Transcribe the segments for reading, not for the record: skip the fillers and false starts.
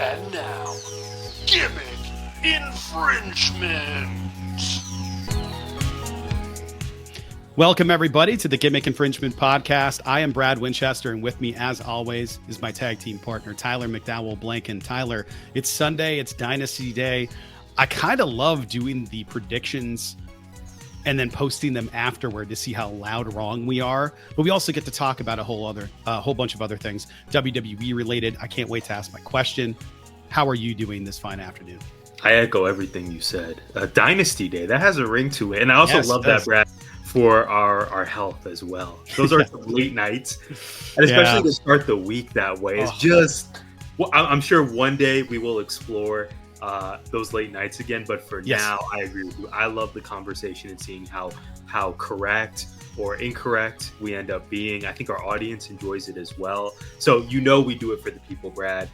And now, Gimmick Infringement. Welcome, everybody, to the Gimmick Infringement Podcast. I am Brad Winchester, and with me, as always, is my tag team partner, Tyler McDowell Blanken. Tyler, it's Sunday. It's Dynasty Day. I kind of love doing the predictions and then posting them afterward to see how loud wrong we are. But we also get to talk about a whole bunch of other things, WWE related. I can't wait to ask my question. How are you doing this fine afternoon? I echo everything you said. Dynasty Day, that has a ring to it. And I also love that, Brad, for our health as well. Those are some late nights. And especially to start the week that way. It's just, well, I'm sure one day we will explore those late nights again. But for now, I agree with you. I love the conversation and seeing how correct or incorrect we end up being. I think our audience enjoys it as well. So we do it for the people, Brad.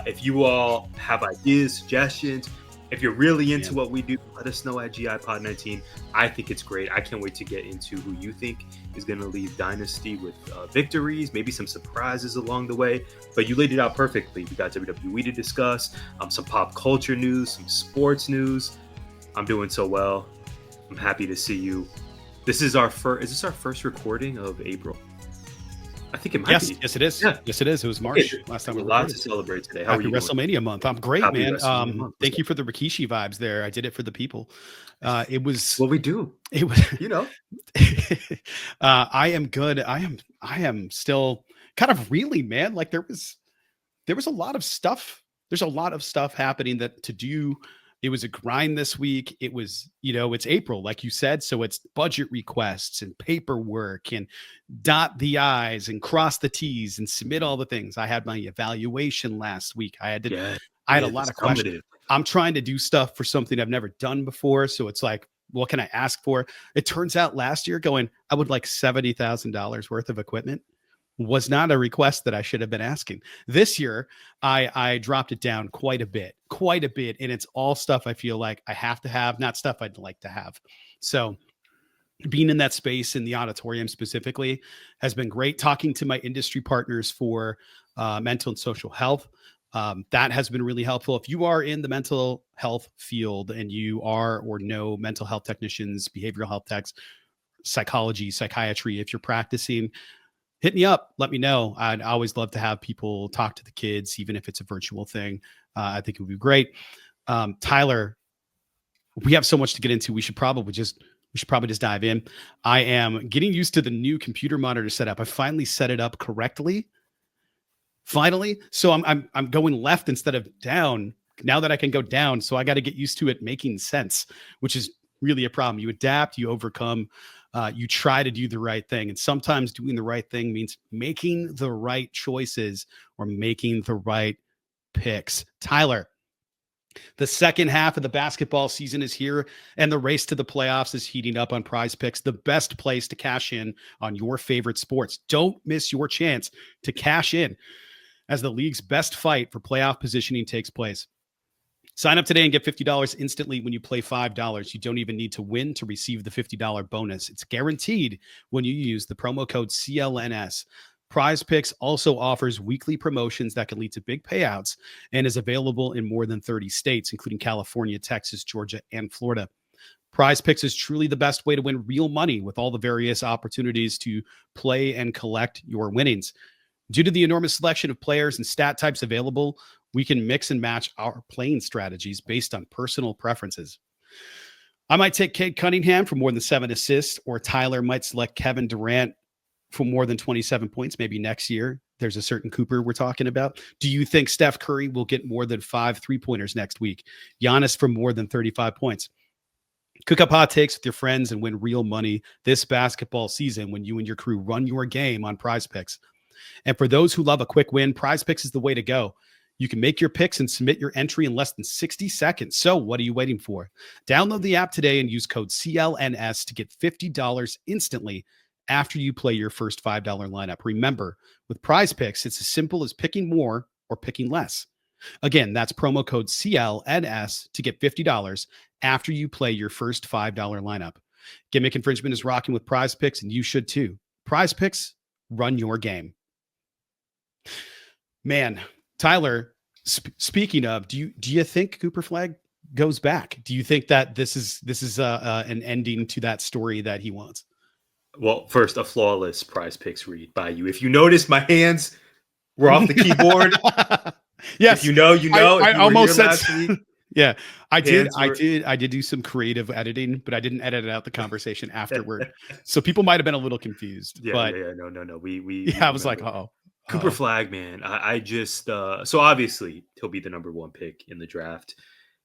If you all have ideas, suggestions, if you're really into what we do, let us know at GIPod19. I think it's great. I can't wait to get into who you think is going to leave Dynasty with victories, maybe some surprises along the way. But you laid it out perfectly. We got WWE to discuss, some pop culture news, some sports news. I'm doing so well. I'm happy to see you. Is this our first recording of April? I think it might be. Yes, it is. Yeah. Yes, it is. It was March last time we recorded. Lots to celebrate today. How are you WrestleMania doing? month. I'm great, Happy man. Thank you for the Rikishi vibes there. I did it for the people. It was what we do. It was, I am good. I am still kind of reeling, man. Like there was a lot of stuff. There's a lot of stuff happening to do. It was a grind this week. It was, it's April, like you said. So it's budget requests and paperwork and dot the I's and cross the T's and submit all the things. I had my evaluation last week. I had a lot of questions. I'm trying to do stuff for something I've never done before. So it's like, what can I ask for? It turns out last year I would like $70,000 worth of equipment was not a request that I should have been asking. This year, I dropped it down quite a bit. And it's all stuff I feel like I have to have, not stuff I'd like to have. So being in that space in the auditorium specifically has been great. Talking to my industry partners for mental and social health. That has been really helpful. If you are in the mental health field and you are or know mental health technicians, behavioral health techs, psychology, psychiatry, if you're practicing, hit me up. Let me know. I'd always love to have people talk to the kids, even if it's a virtual thing. I think it would be great. Tyler, we have so much to get into. We should probably just dive in. I am getting used to the new computer monitor setup. I finally set it up correctly. Finally. So I'm going left instead of down now that I can go down. So I got to get used to it making sense, which is really a problem. You adapt, you overcome. You try to do the right thing. And sometimes doing the right thing means making the right choices or making the right picks. Tyler, the second half of the basketball season is here and the race to the playoffs is heating up on Prize Picks, the best place to cash in on your favorite sports. Don't miss your chance to cash in as the league's best fight for playoff positioning takes place. Sign up today and get $50 instantly when you play $5. You don't even need to win to receive the $50 bonus. It's guaranteed when you use the promo code CLNS. Prize Picks also offers weekly promotions that can lead to big payouts and is available in more than 30 states, including California, Texas, Georgia, and Florida. Prize Picks is truly the best way to win real money with all the various opportunities to play and collect your winnings. Due to the enormous selection of players and stat types available, we can mix and match our playing strategies based on personal preferences. I might take Cade Cunningham for more than 7 assists, or Tyler might select Kevin Durant for more than 27 points, maybe next year. There's a certain Cooper we're talking about. Do you think Steph Curry will get more than 5 3-pointers next week? Giannis for more than 35 points? Cook up hot takes with your friends and win real money this basketball season when you and your crew run your game on Prize Picks. And for those who love a quick win, Prize Picks is the way to go. You can make your picks and submit your entry in less than 60 seconds. So what are you waiting for? Download the app today and use code CLNS to get $50 instantly after you play your first $5 lineup. Remember, with Prize Picks, it's as simple as picking more or picking less. Again, that's promo code CLNS to get $50 after you play your first $5 lineup. Gimmick Infringement is rocking with Prize Picks, and you should too. Prize Picks, run your game. Man, Tyler, Speaking of, do you think Cooper Flag goes back? Do you think that this is an ending to that story that he wants? Well, first, a flawless Prize Picks read by you. If you notice, my hands were off the keyboard. Yes, if you know, you know. I If you were almost here said last week, yeah, I did. hands were- I did do some creative editing, but I didn't edit out the conversation afterward. So people might have been a little confused. yeah, But no. We yeah, I was like, remember. oh, Cooper Flag, man. I just so obviously he'll be the number one pick in the draft.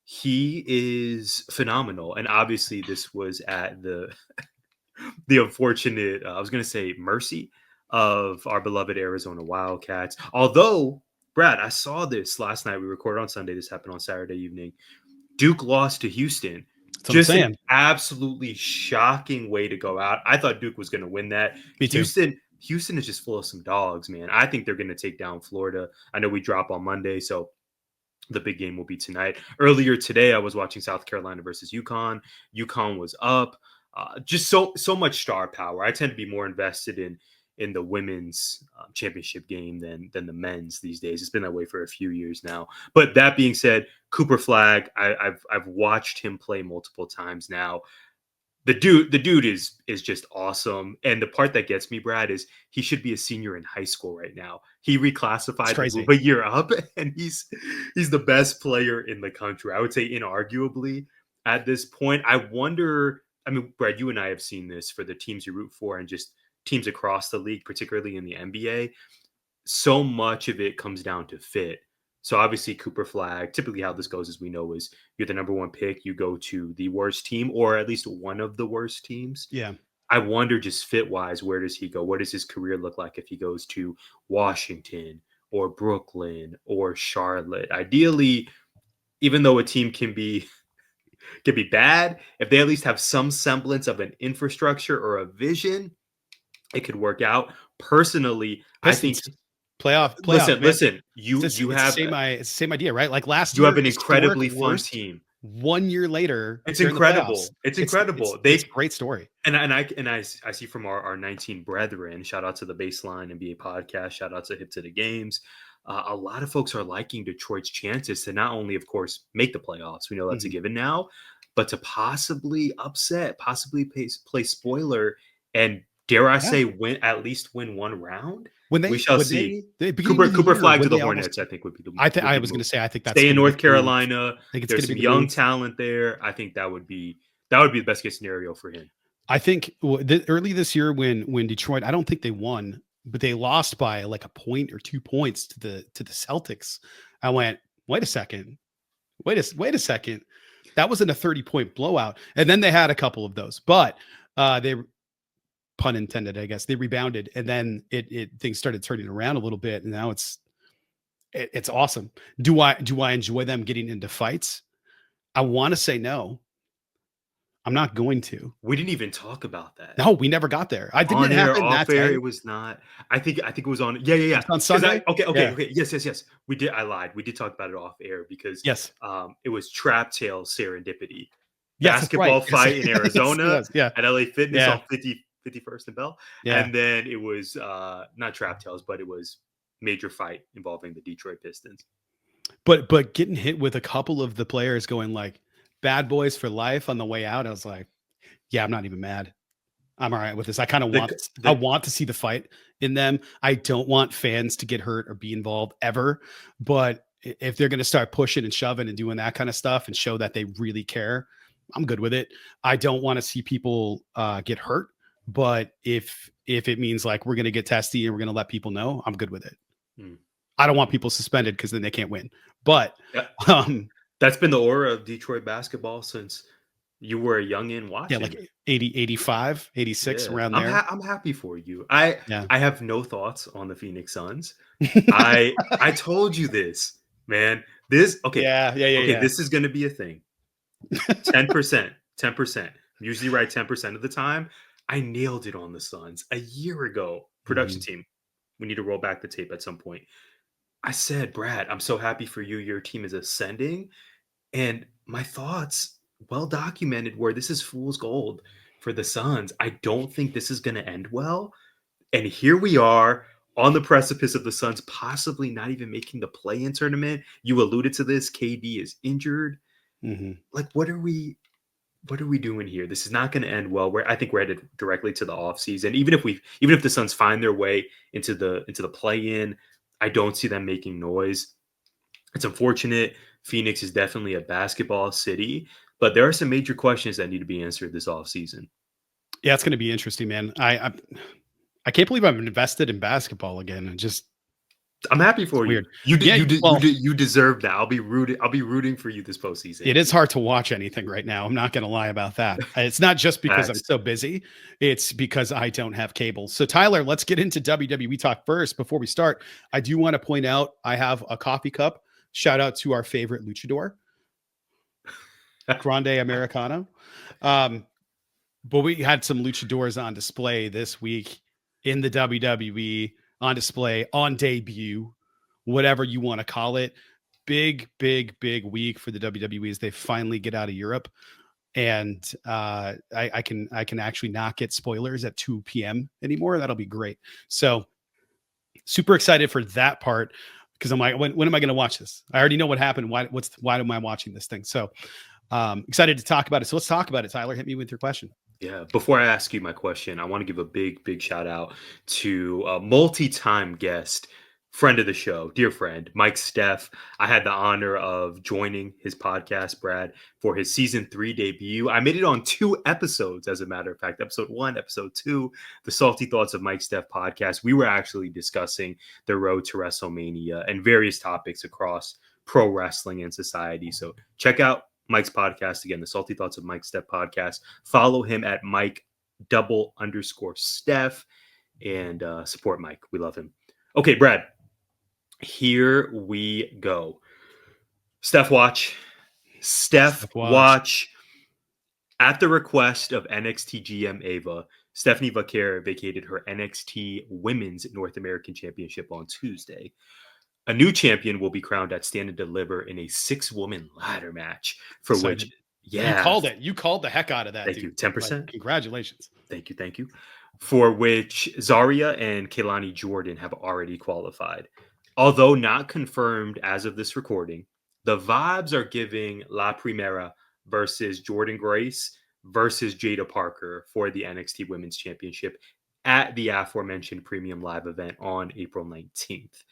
He is phenomenal, and obviously this was at the unfortunate, I was going to say, mercy of our beloved Arizona Wildcats. Although, Brad, I saw this last night. We recorded on Sunday. This happened on Saturday evening. Duke lost to Houston. Just an absolutely shocking way to go out. I thought Duke was going to win that. Me too. Houston is just full of some dogs, man. I think they're going to take down Florida. I know we drop on Monday, so the big game will be tonight. Earlier today, I was watching South Carolina versus UConn. UConn was up. Just so much star power. I tend to be more invested in the women's championship game than the men's these days. It's been that way for a few years now. But that being said, Cooper Flag, I've watched him play multiple times now. The dude is just awesome. And the part that gets me, Brad, is he should be a senior in high school right now. He reclassified to move a year up, and he's the best player in the country. I would say inarguably at this point. I wonder, I mean, Brad, you and I have seen this for the teams you root for and just teams across the league, particularly in the NBA. So much of it comes down to fit. So obviously Cooper Flag, typically how this goes, as we know, is you're the number one pick, you go to the worst team or at least one of the worst teams. Yeah. I wonder just fit wise, where does he go? What does his career look like if he goes to Washington or Brooklyn or Charlotte? Ideally, even though a team can be bad, if they at least have some semblance of an infrastructure or a vision, it could work out. Personally, Pistons. I think playoff. Listen. You have it's the same idea, right? Like last you year, have an incredibly fun team. 1 year later, it's incredible. It's incredible. It's a great story. And I see from our 19 brethren. Shout out to the Baseline NBA podcast. Shout out to Hip to the Games. A lot of folks are liking Detroit's chances to not only, of course, make the playoffs. We know that's a given now, but to possibly upset, possibly play spoiler, and dare I say win one round. We shall see. Cooper Flag to the Hornets, I think would be the. I was going to say I think that's stay in North Carolina. There's some young move. talent there. I think that would be the best case scenario for him. I think early this year when Detroit, I don't think they won, but they lost by like a point or 2 points to the Celtics. I went, wait a second. That wasn't a 30-point blowout. And then they had a couple of those, but they, pun intended, I guess, they rebounded, and then things started turning around a little bit, and now it's awesome. Do I enjoy them getting into fights? I want to say no. I'm not going to. We didn't even talk about that. No, we never got there. I didn't happen that day. It was not. I think it was on. Yeah. It was on Sunday. Okay. Yes. We did. I lied. We did talk about it off air because it was Trap Tail Serendipity. Basketball fight in Arizona at LA Fitness on 51st and Bell. And then it was not Trap Tails, but it was major fight involving the Detroit Pistons. But getting hit with a couple of the players going like bad boys for life on the way out, I was like, yeah, I'm not even mad. I'm all right with this. I kind of want to see the fight in them. I don't want fans to get hurt or be involved ever. But if they're going to start pushing and shoving and doing that kind of stuff and show that they really care, I'm good with it. I don't want to see people get hurt. But if it means like we're going to get testy and we're going to let people know, I'm good with it. I don't want people suspended because then they can't win. But that's been the aura of Detroit basketball since you were a youngin' watching. Yeah, like 80, 85, 86, around there. I'm happy for you. I have no thoughts on the Phoenix Suns. I told you this, man. This this is going to be a thing. 10%. I'm usually right 10% of the time. I nailed it on the Suns a year ago. Production team, we need to roll back the tape at some point. I said, Brad, I'm so happy for you. Your team is ascending. And my thoughts, well documented, were this is fool's gold for the Suns. I don't think this is going to end well. And here we are on the precipice of the Suns possibly not even making the play-in tournament. You alluded to this. KD is injured. Like, what are we doing here? This is not going to end well. I think we're headed directly to the offseason. Even if the Suns find their way into the play-in, I don't see them making noise. It's unfortunate. Phoenix is definitely a basketball city, but there are some major questions that need to be answered this offseason. Yeah, it's going to be interesting, man. I can't believe I'm invested in basketball again. I'm happy for you. Weird. You deserve that. I'll be rooting for you this postseason. It is hard to watch anything right now. I'm not going to lie about that. It's not just because I'm so busy. It's because I don't have cable. So Tyler, let's get into WWE talk first. Before we start, I do want to point out I have a coffee cup. Shout out to our favorite luchador, Grande Americano. But we had some luchadors on display this week in the WWE, on display, on debut, whatever you want to call it. Big week for the WWE as they finally get out of Europe. And I can actually not get spoilers at 2 p.m. anymore. That'll be great. So super excited for that part, because I'm like, when am I going to watch this? I already know what happened. Why am I watching this thing? So excited to talk about it. So let's talk about it. Tyler, hit me with your question. Yeah. Before I ask you my question, I want to give a big shout out to a multi-time guest, friend of the show, dear friend, Mike Steff. I had the honor of joining his podcast, Brad, for his season 3 debut. I made it on 2 episodes, as a matter of fact, episode 1, episode 2, the Salty Thoughts of Mike Steff podcast. We were actually discussing the road to WrestleMania and various topics across pro wrestling and society. So check out Mike's podcast again, the Salty Thoughts of Mike Steff podcast. Follow him at Mike_Steff and support Mike. We love him. Okay, Brad, here we go. Steph Watch. At the request of NXT GM Ava, Stephanie Vaquer vacated her NXT Women's North American Championship on Tuesday. A new champion will be crowned at Stand and Deliver in a 6-woman ladder match for which, you called it. You called the heck out of that. Thank you. 10%. Like, congratulations. Thank you. For which Zarya and Kehlani Jordan have already qualified. Although not confirmed as of this recording, the vibes are giving La Primera versus Jordynne Grade versus Jaida Parker for the NXT Women's Championship at the aforementioned Premium Live event on April 19th.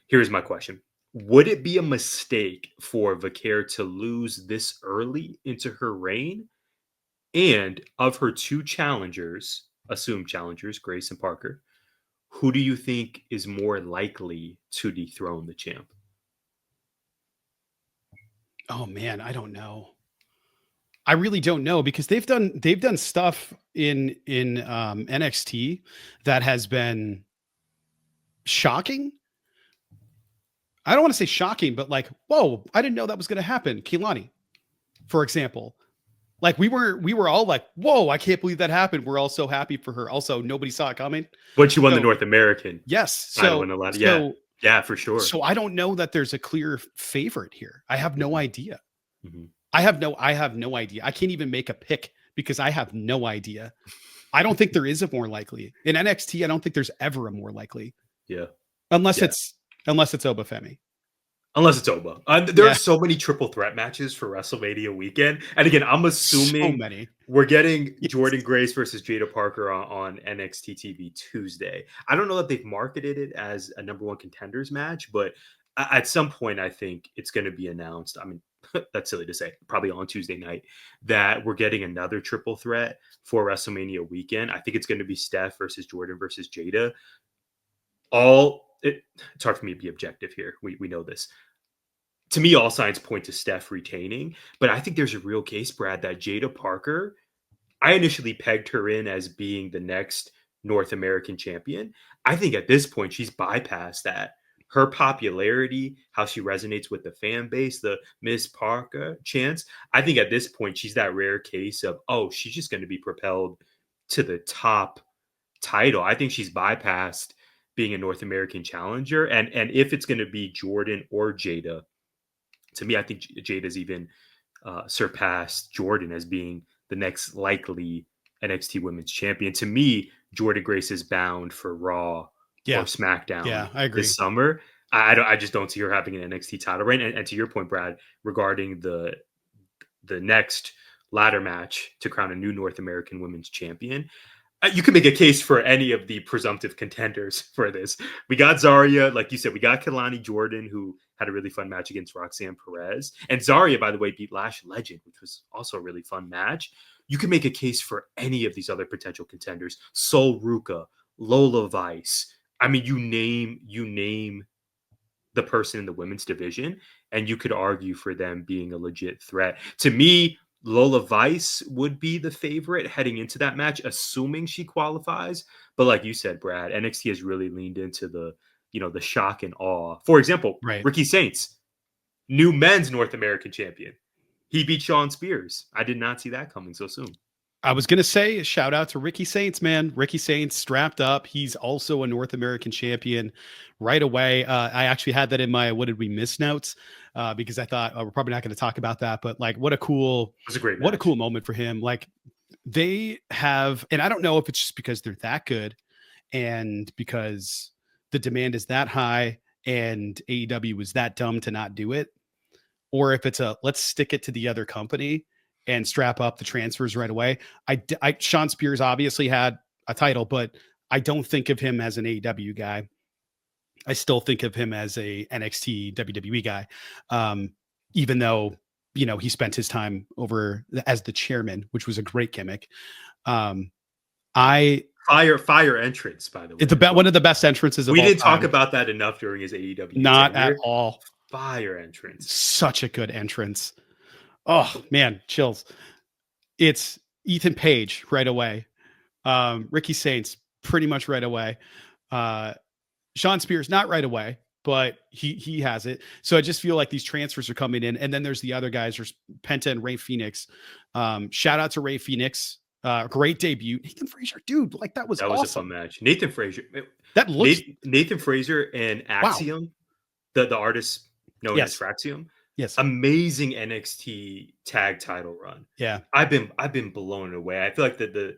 Here's my question. Would it be a mistake for Vaquer to lose this early into her reign? And of her 2 challengers, assumed challengers, Grace and Parker, who do you think is more likely to dethrone the champ? Oh man, I don't know. I really don't know, because they've done stuff in NXT that has been shocking. I don't want to say shocking, but like, whoa, I didn't know that was going to happen. Kehlani, for example. Like we were all like, whoa, I can't believe that happened. We're all so happy for her. Also, nobody saw it coming. When she won the North American. Yes. Yeah, for sure. So I don't know that there's a clear favorite here. I have no idea. Mm-hmm. I have no idea. I can't even make a pick because I have no idea. I don't think there is a more likely. In NXT, I don't think there's ever a more likely. Yeah. Unless it's Obafemi. Unless it's Oba. There are so many triple threat matches for WrestleMania weekend. And again, I'm assuming we're getting Jordynne Grade versus Jaida Parker on NXT TV Tuesday. I don't know that they've marketed it as a number 1 contenders match, but at some point, I think it's going to be announced. I mean, that's silly to say, probably on Tuesday night, that we're getting another triple threat for WrestleMania weekend. I think it's going to be Steph versus Jordynne versus Jaida. It's hard for me to be objective here. We know this. To me, all signs point to Steph retaining, but I think there's a real case, Brad, that Jaida Parker, I initially pegged her in as being the next North American champion. I think at this point, she's bypassed that. Her popularity, how she resonates with the fan base, the Miss Parker chants. I think at this point, she's that rare case of, she's just going to be propelled to the top title. I think she's bypassed being a North American challenger. And if it's going to be Jordynne or Jaida, to me, I think Jada's even surpassed Jordynne as being the next likely NXT Women's Champion. To me, Jordynne Grade is bound for Raw or Yeah. SmackDown Yeah, I agree. this summer. I just don't see her having an NXT title reign. And to your point, Brad, regarding the next ladder match to crown a new North American Women's Champion, you can make a case for any of the presumptive contenders for this. We got Zarya, like you said, we got Kelani Jordan, who had a really fun match against Roxanne Perez. And Zarya, by the way, beat Lash Legend, which was also a really fun match. You can make a case for any of these other potential contenders. Sol Ruka, Lola Vice. I mean, you name the person in the women's division, and you could argue for them being a legit threat. To me, Lola Vice would be the favorite heading into that match, assuming she qualifies. But like you said, Brad, NXT has really leaned into the shock and awe. For example, Right. Ricky Saints, new men's North American champion. He beat Sean Spears. I did not see that coming so soon. I was going to say, shout out to Ricky Saints, man. Ricky Saints strapped up. He's also a North American champion right away. I actually had that in my what did we miss notes because I thought we're probably not going to talk about that. But like, what a cool moment for him. Like they have, and I don't know if it's just because they're that good and because the demand is that high and AEW was that dumb to not do it, or if it's let's stick it to the other company and strap up the transfers right away. Sean Spears obviously had a title, but I don't think of him as an AEW guy. I still think of him as a NXT WWE guy. Even though, he spent his time over as the chairman, which was a great gimmick. Fire entrance, by the way. One of the best entrances of all time. We didn't talk about that enough during his AEW Not tenure. at all. Fire entrance. Such a good entrance. Oh man, chills. It's Ethan Page right away. Ricky Saints pretty much right away. Sean Spears not right away, but he has it. So I just feel like these transfers are coming in, and then there's the other guys. There's Penta and Ray Phoenix. Shout out to Ray Phoenix. Great debut. Nathan Frazier, dude, like that was awesome. A fun match. Nathan Frazier. Nathan Frazier and Axiom, wow. the artist known as Fraxium. Yes. Amazing NXT tag title run. Yeah. I've been blown away. I feel like the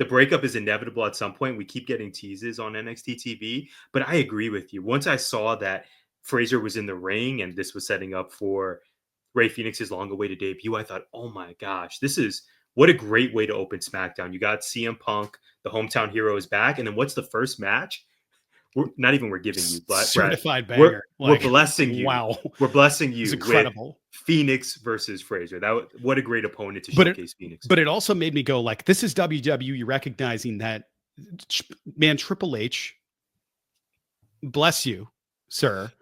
breakup is inevitable at some point. We keep getting teases on NXT TV, but I agree with you. Once I saw that Frazier was in the ring and this was setting up for Ray Phoenix's long-awaited debut, I thought, oh my gosh, what a great way to open SmackDown. You got CM Punk, the hometown hero, is back. And then what's the first match? We're giving you, but certified banger. We're blessing you. Wow, we're blessing you. It's incredible. With Phoenix versus Frazier. What a great opponent to showcase Phoenix. But it also made me go like, this is WWE recognizing that, man. Triple H, bless you, sir,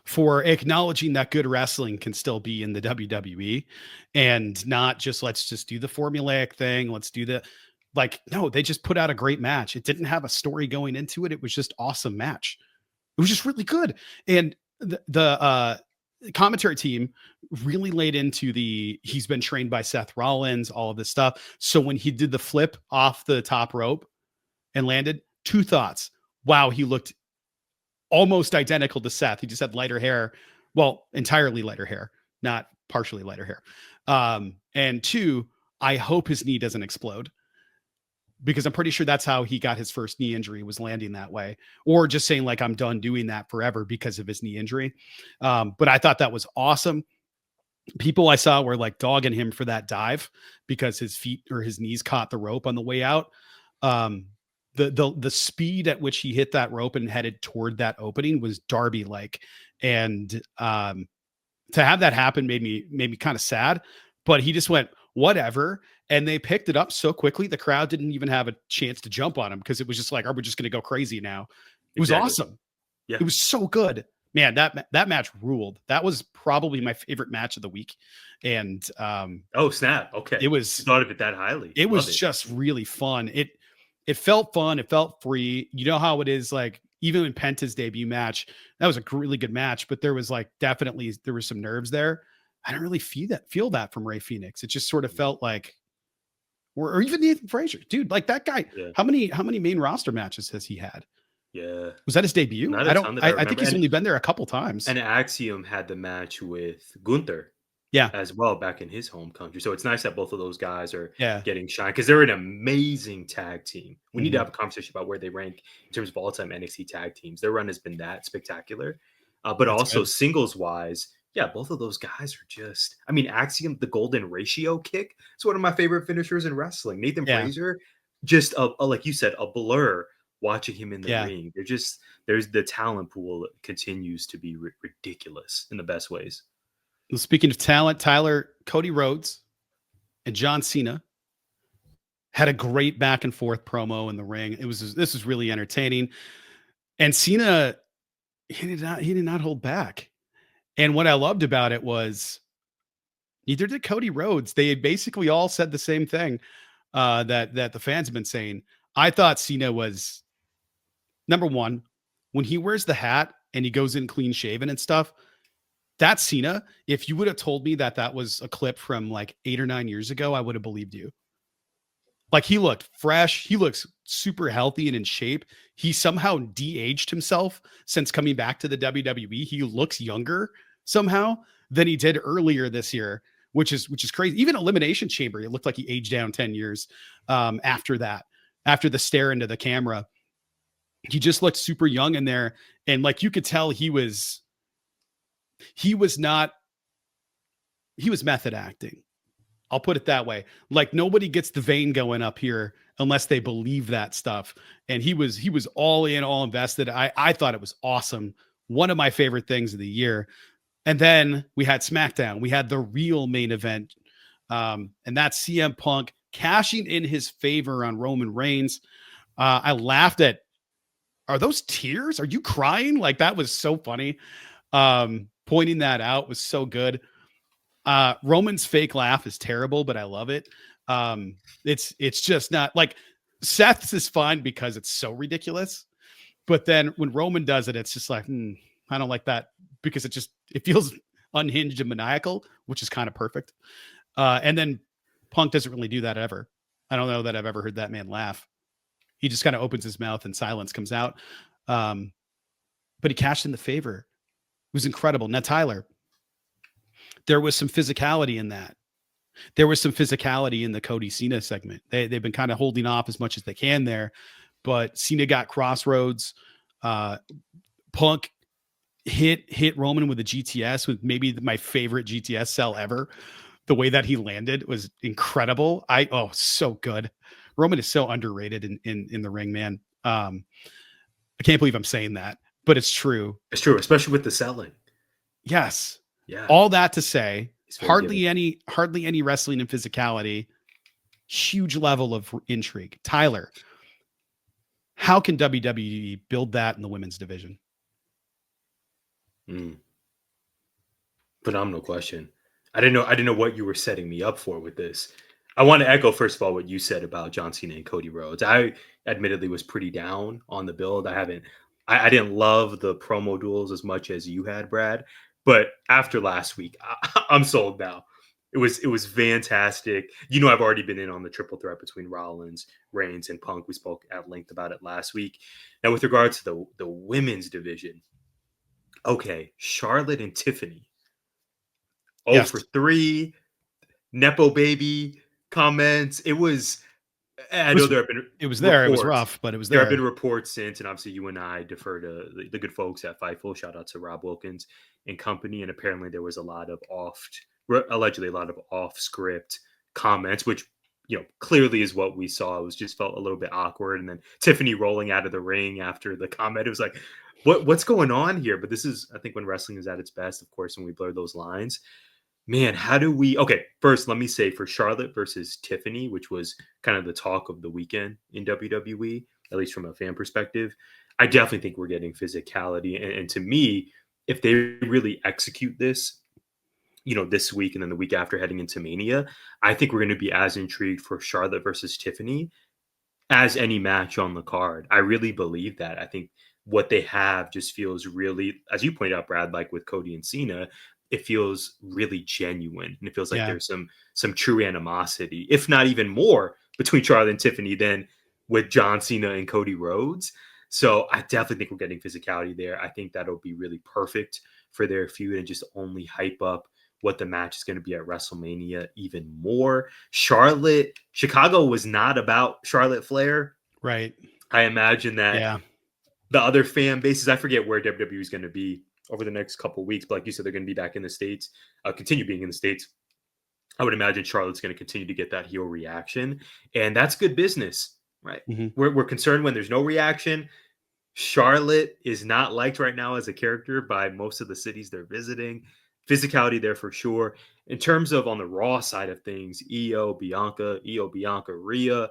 for acknowledging that good wrestling can still be in the WWE, and not just let's just do the formulaic thing. Let's do the. No, they just put out a great match. It didn't have a story going into it. It was just awesome match. It was just really good. And the commentary team really laid into he's been trained by Seth Rollins, all of this stuff. So when he did the flip off the top rope and landed, two thoughts. Wow, he looked almost identical to Seth. He just had lighter hair. Well, entirely lighter hair, not partially lighter hair. And two, I hope his knee doesn't explode, because I'm pretty sure that's how he got his first knee injury, was landing that way, or just saying like, I'm done doing that forever because of his knee injury. But I thought that was awesome. People I saw were like dogging him for that dive because his feet or his knees caught the rope on the way out. The speed at which he hit that rope and headed toward that opening was Darby-like. And to have that happen made me kind of sad, but he just went, whatever. And they picked it up so quickly. The crowd didn't even have a chance to jump on him, because it was just like, are we just going to go crazy now? It was awesome. Yeah. It was so good, man. That match ruled. That was probably my favorite match of the week. And, oh snap. Okay. It was, you thought of it that highly. It was just really fun. It felt fun. It felt free. You know how it is, like, even in Penta's debut match, that was a really good match, but there was there was some nerves there. I don't really feel that from Ray Phoenix. It just sort of felt like, or even Nathan Frazier, dude, like that guy. Yeah. How many main roster matches has he had? Yeah. Was that his debut? I think he's only been there a couple times. And Axiom had the match with Gunther Yeah. as well back in his home country. So it's nice that both of those guys are Yeah. getting shine because they're an amazing tag team. We need to Mhm. have a conversation about where they rank in terms of all-time NXT tag teams. Their run has been that spectacular. But That's also good. singles-wise, yeah, both of those guys are just, I mean, Axiom, the golden ratio kick, it's one of my favorite finishers in wrestling. Nathan Yeah. Frazier, just like you said, a blur watching him in the Yeah. ring. There's the talent pool continues to be ridiculous in the best ways. Well, speaking of talent, Cody Rhodes and John Cena had a great back and forth promo in the ring. This was really entertaining. And Cena, he did not hold back. And what I loved about it was neither did Cody Rhodes. They had basically all said the same thing that the fans have been saying. I thought Cena was number one when he wears the hat and he goes in clean shaven and stuff. That's Cena. If you would have told me that was a clip from like 8 or 9 years ago, I would have believed you. Like he looked fresh. He looks super healthy and in shape. He somehow de-aged himself since coming back to the WWE. He looks younger somehow than he did earlier this year, which is crazy. Even Elimination Chamber, it looked like he aged down 10 years after that, after the stare into the camera. He just looked super young in there. And like you could tell he was method acting. I'll put it that way. Like nobody gets the vein going up here unless they believe that stuff. And he was all in, all invested. I thought it was awesome. One of my favorite things of the year. And then we had SmackDown. We had the real main event. And that's CM Punk cashing in his favor on Roman Reigns. I laughed at, are those tears? Are you crying? Like that was so funny. Pointing that out was so good. Roman's fake laugh is terrible, but I love it. It's just not like Seth's is fine because it's so ridiculous. But then when Roman does it, it's just like, I don't like that because it feels unhinged and maniacal, which is kind of perfect. And then Punk doesn't really do that ever. I don't know that I've ever heard that man laugh. He just kind of opens his mouth and silence comes out. But he cashed in the favor. It was incredible. Now, Tyler, there was some physicality in that. There was some physicality in the Cody Cena segment. They've been kind of holding off as much as they can there, but Cena got crossroads. Punk hit Roman with a GTS, with maybe my favorite GTS sell ever. The way that he landed was incredible. So good. Roman is so underrated in the ring, man. I can't believe I'm saying that, but it's true. It's true, especially with the selling. Yes. Yeah. All that to say, hardly giving. any wrestling and physicality. Huge level of intrigue. Tyler, how can WWE build that in the women's division? Phenomenal question. I didn't know what you were setting me up for with this. I want to echo, first of all, what you said about John Cena and Cody Rhodes. I admittedly was pretty down on the build. I didn't love the promo duels as much as you had, Brad. But after last week, I'm sold now. It was fantastic. You know, I've already been in on the triple threat between Rollins, Reigns, and Punk. We spoke at length about it last week. Now, with regards to the women's division, okay, Charlotte and Tiffany. Yes. For 3, Nepo baby comments. It was. I know there have been. It was there. It was rough, but it was there. There have been reports since, and obviously you and I defer to the good folks at Fightful. Shout out to Rob Wilkins and company. And apparently there was allegedly a lot of off-script comments, which clearly is what we saw. It was just felt a little bit awkward. And then Tiffany rolling out of the ring after the comment. It was like, what's going on here? But this is, I think, when wrestling is at its best, of course, when we blur those lines. Man, how do we... Okay, first, let me say for Charlotte versus Tiffany, which was kind of the talk of the weekend in WWE, at least from a fan perspective, I definitely think we're getting physicality. And to me, if they really execute this, this week and then the week after heading into Mania, I think we're going to be as intrigued for Charlotte versus Tiffany as any match on the card. I really believe that. I think what they have just feels really, as you pointed out, Brad, like with Cody and Cena, it feels really genuine, and it feels like there's some true animosity, if not even more, between Charlotte and Tiffany than with John Cena and Cody Rhodes. So I definitely think we're getting physicality there. I think that'll be really perfect for their feud and just only hype up what the match is going to be at WrestleMania even more. Chicago was not about Charlotte Flair. Right. I imagine that the other fan bases, I forget where WWE is going to be over the next couple of weeks, but like you said, they're going to be back in the States, continue being in the States. I would imagine Charlotte's going to continue to get that heel reaction, and that's good business, right? Mm-hmm. We're concerned when there's no reaction. Charlotte is not liked right now as a character by most of the cities they're visiting. Physicality there for sure. In terms of on the Raw side of things, Io, Bianca, Rhea,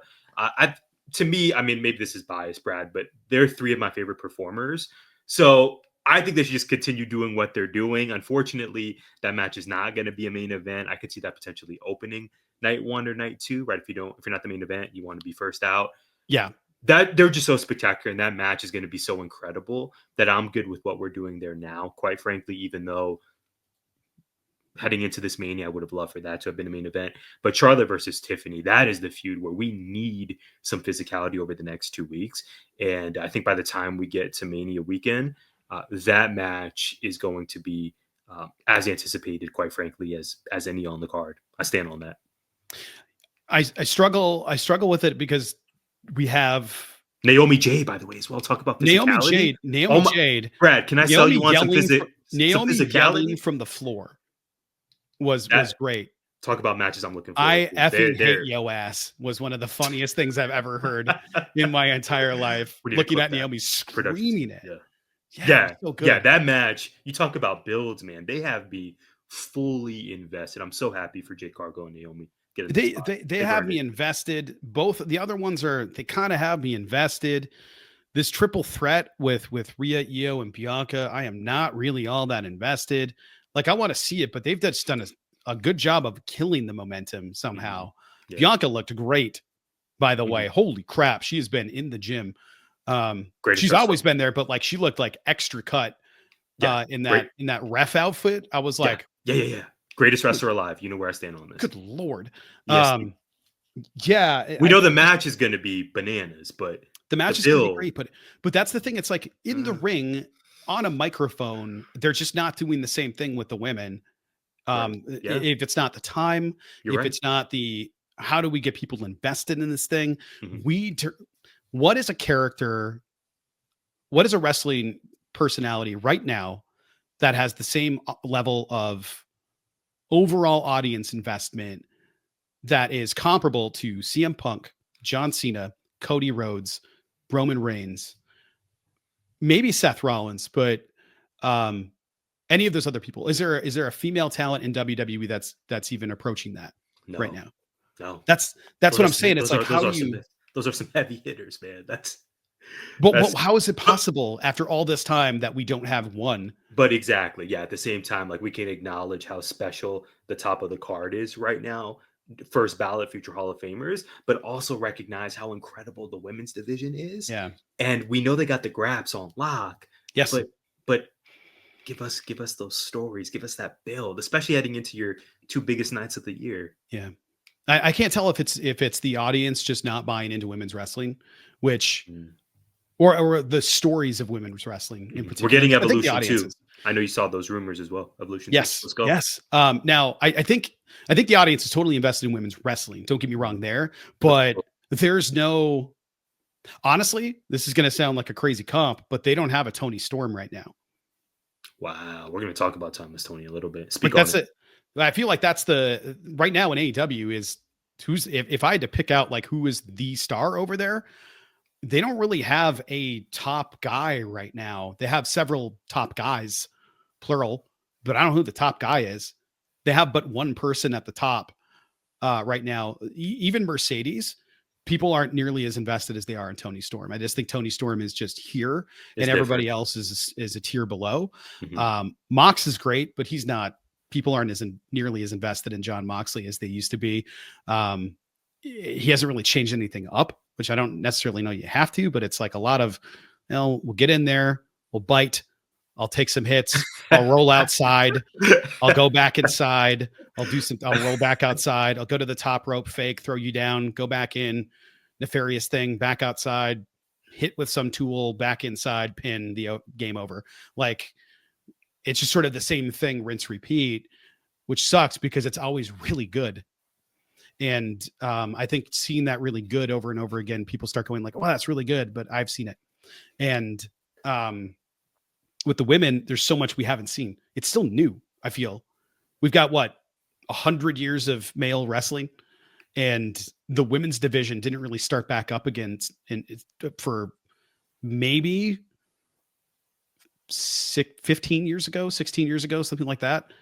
to me, I mean, maybe this is biased, Brad, but they're three of my favorite performers. So I think they should just continue doing what they're doing. Unfortunately, that match is not going to be a main event. I could see that potentially opening night 1 or night 2, right? If you're not the main event, you want to be first out. Yeah. That they're just so spectacular, and that match is going to be so incredible that I'm good with what we're doing there now, quite frankly, even though heading into this Mania, I would have loved for that to have been a main event. But Charlotte versus Tiffany, that is the feud where we need some physicality over the next 2 weeks. And I think by the time we get to Mania weekend, that match is going to be as anticipated, quite frankly, as any on the card. I stand on that. I struggle with it because we have Naomi Jade, by the way, as well. Talk about physicality. Naomi Jade. Brad, can I sell you on some physicality? Naomi yelling from the floor was great. Talk about matches I'm looking for. I effing hate yo ass was one of the funniest things I've ever heard in my entire life. Looking at Naomi screaming it. Yeah. So good. Yeah, that match, you talk about builds, man. They have me fully invested. I'm so happy for Jade Cargill and Naomi. They have me invested. Both the other ones they kind of have me invested. This triple threat with Rhea, Io, and Bianca, I am not really all that invested. Like, I want to see it, but they've just done a good job of killing the momentum somehow. Mm-hmm. Yeah. Bianca looked great, by the way. Holy crap, she has been in the gym. She's always been there, but like she looked like extra cut in that ref outfit. I was like, yeah. Greatest wrestler alive. You know where I stand on this. Good Lord. Yes, we know the match is going to be bananas, but the match is going to be great. But that's the thing. It's like in the ring on a microphone, they're just not doing the same thing with the women. If it's not the time, it's not how do we get people invested in this thing? Mm-hmm. What is a character? What is a wrestling personality right now that has the same level of overall audience investment that is comparable to CM Punk, John Cena, Cody Rhodes, Roman Reigns, maybe Seth Rollins, but any of those other people? Is there a female talent in WWE that's even approaching that right now? No. That's what I'm saying. It's like, those are some heavy hitters, man. But how is it possible after all this time that we don't have one? But exactly. Yeah. At the same time, like, we can acknowledge how special the top of the card is right now. First ballot future Hall of Famers, but also recognize how incredible the women's division is. Yeah. And we know they got the grabs on lock. Yes. But give us those stories. Give us that build, especially heading into your 2 biggest nights of the year. Yeah. I can't tell if it's the audience just not buying into women's wrestling, which or the stories of women's wrestling in particular. We're getting Evolution too. I know you saw those rumors as well. Evolution. Yes. Let's go. Yes. Now I think the audience is totally invested in women's wrestling. Don't get me wrong there, but there's no, honestly, this is going to sound like a crazy comp, but they don't have a Toni Storm right now. Wow. We're going to talk about Thomas Tony a little bit. That's it. I feel like that's the right now in AEW is if I had to pick out like who is the star over there, they don't really have a top guy right now. They have several top guys, plural, but I don't know who the top guy is. They have but one person at the top right now. Even Mercedes, people aren't nearly as invested as they are in Toni Storm. I just think Toni Storm is just here and everybody else is a tier below. Mm-hmm. Mox is great, but he's not. People aren't nearly as invested in Jon Moxley as they used to be. He hasn't really changed anything up, which I don't necessarily know you have to, but it's like a lot of, we'll get in there, we'll bite, I'll take some hits, I'll roll outside, I'll go back inside, I'll roll back outside, I'll go to the top rope, fake, throw you down, go back in, nefarious thing, back outside, hit with some tool, back inside, pin, the game over. Like, it's just sort of the same thing, rinse, repeat. which sucks because it's always really good. And I think seeing that really good over and over again, people start going like, "Oh, that's really good," but I've seen it. And with the women, there's so much we haven't seen. It's still new. I feel we've got 100 years of male wrestling, and the women's division didn't really start back up again for maybe 15 years ago, 16 years ago, something like that.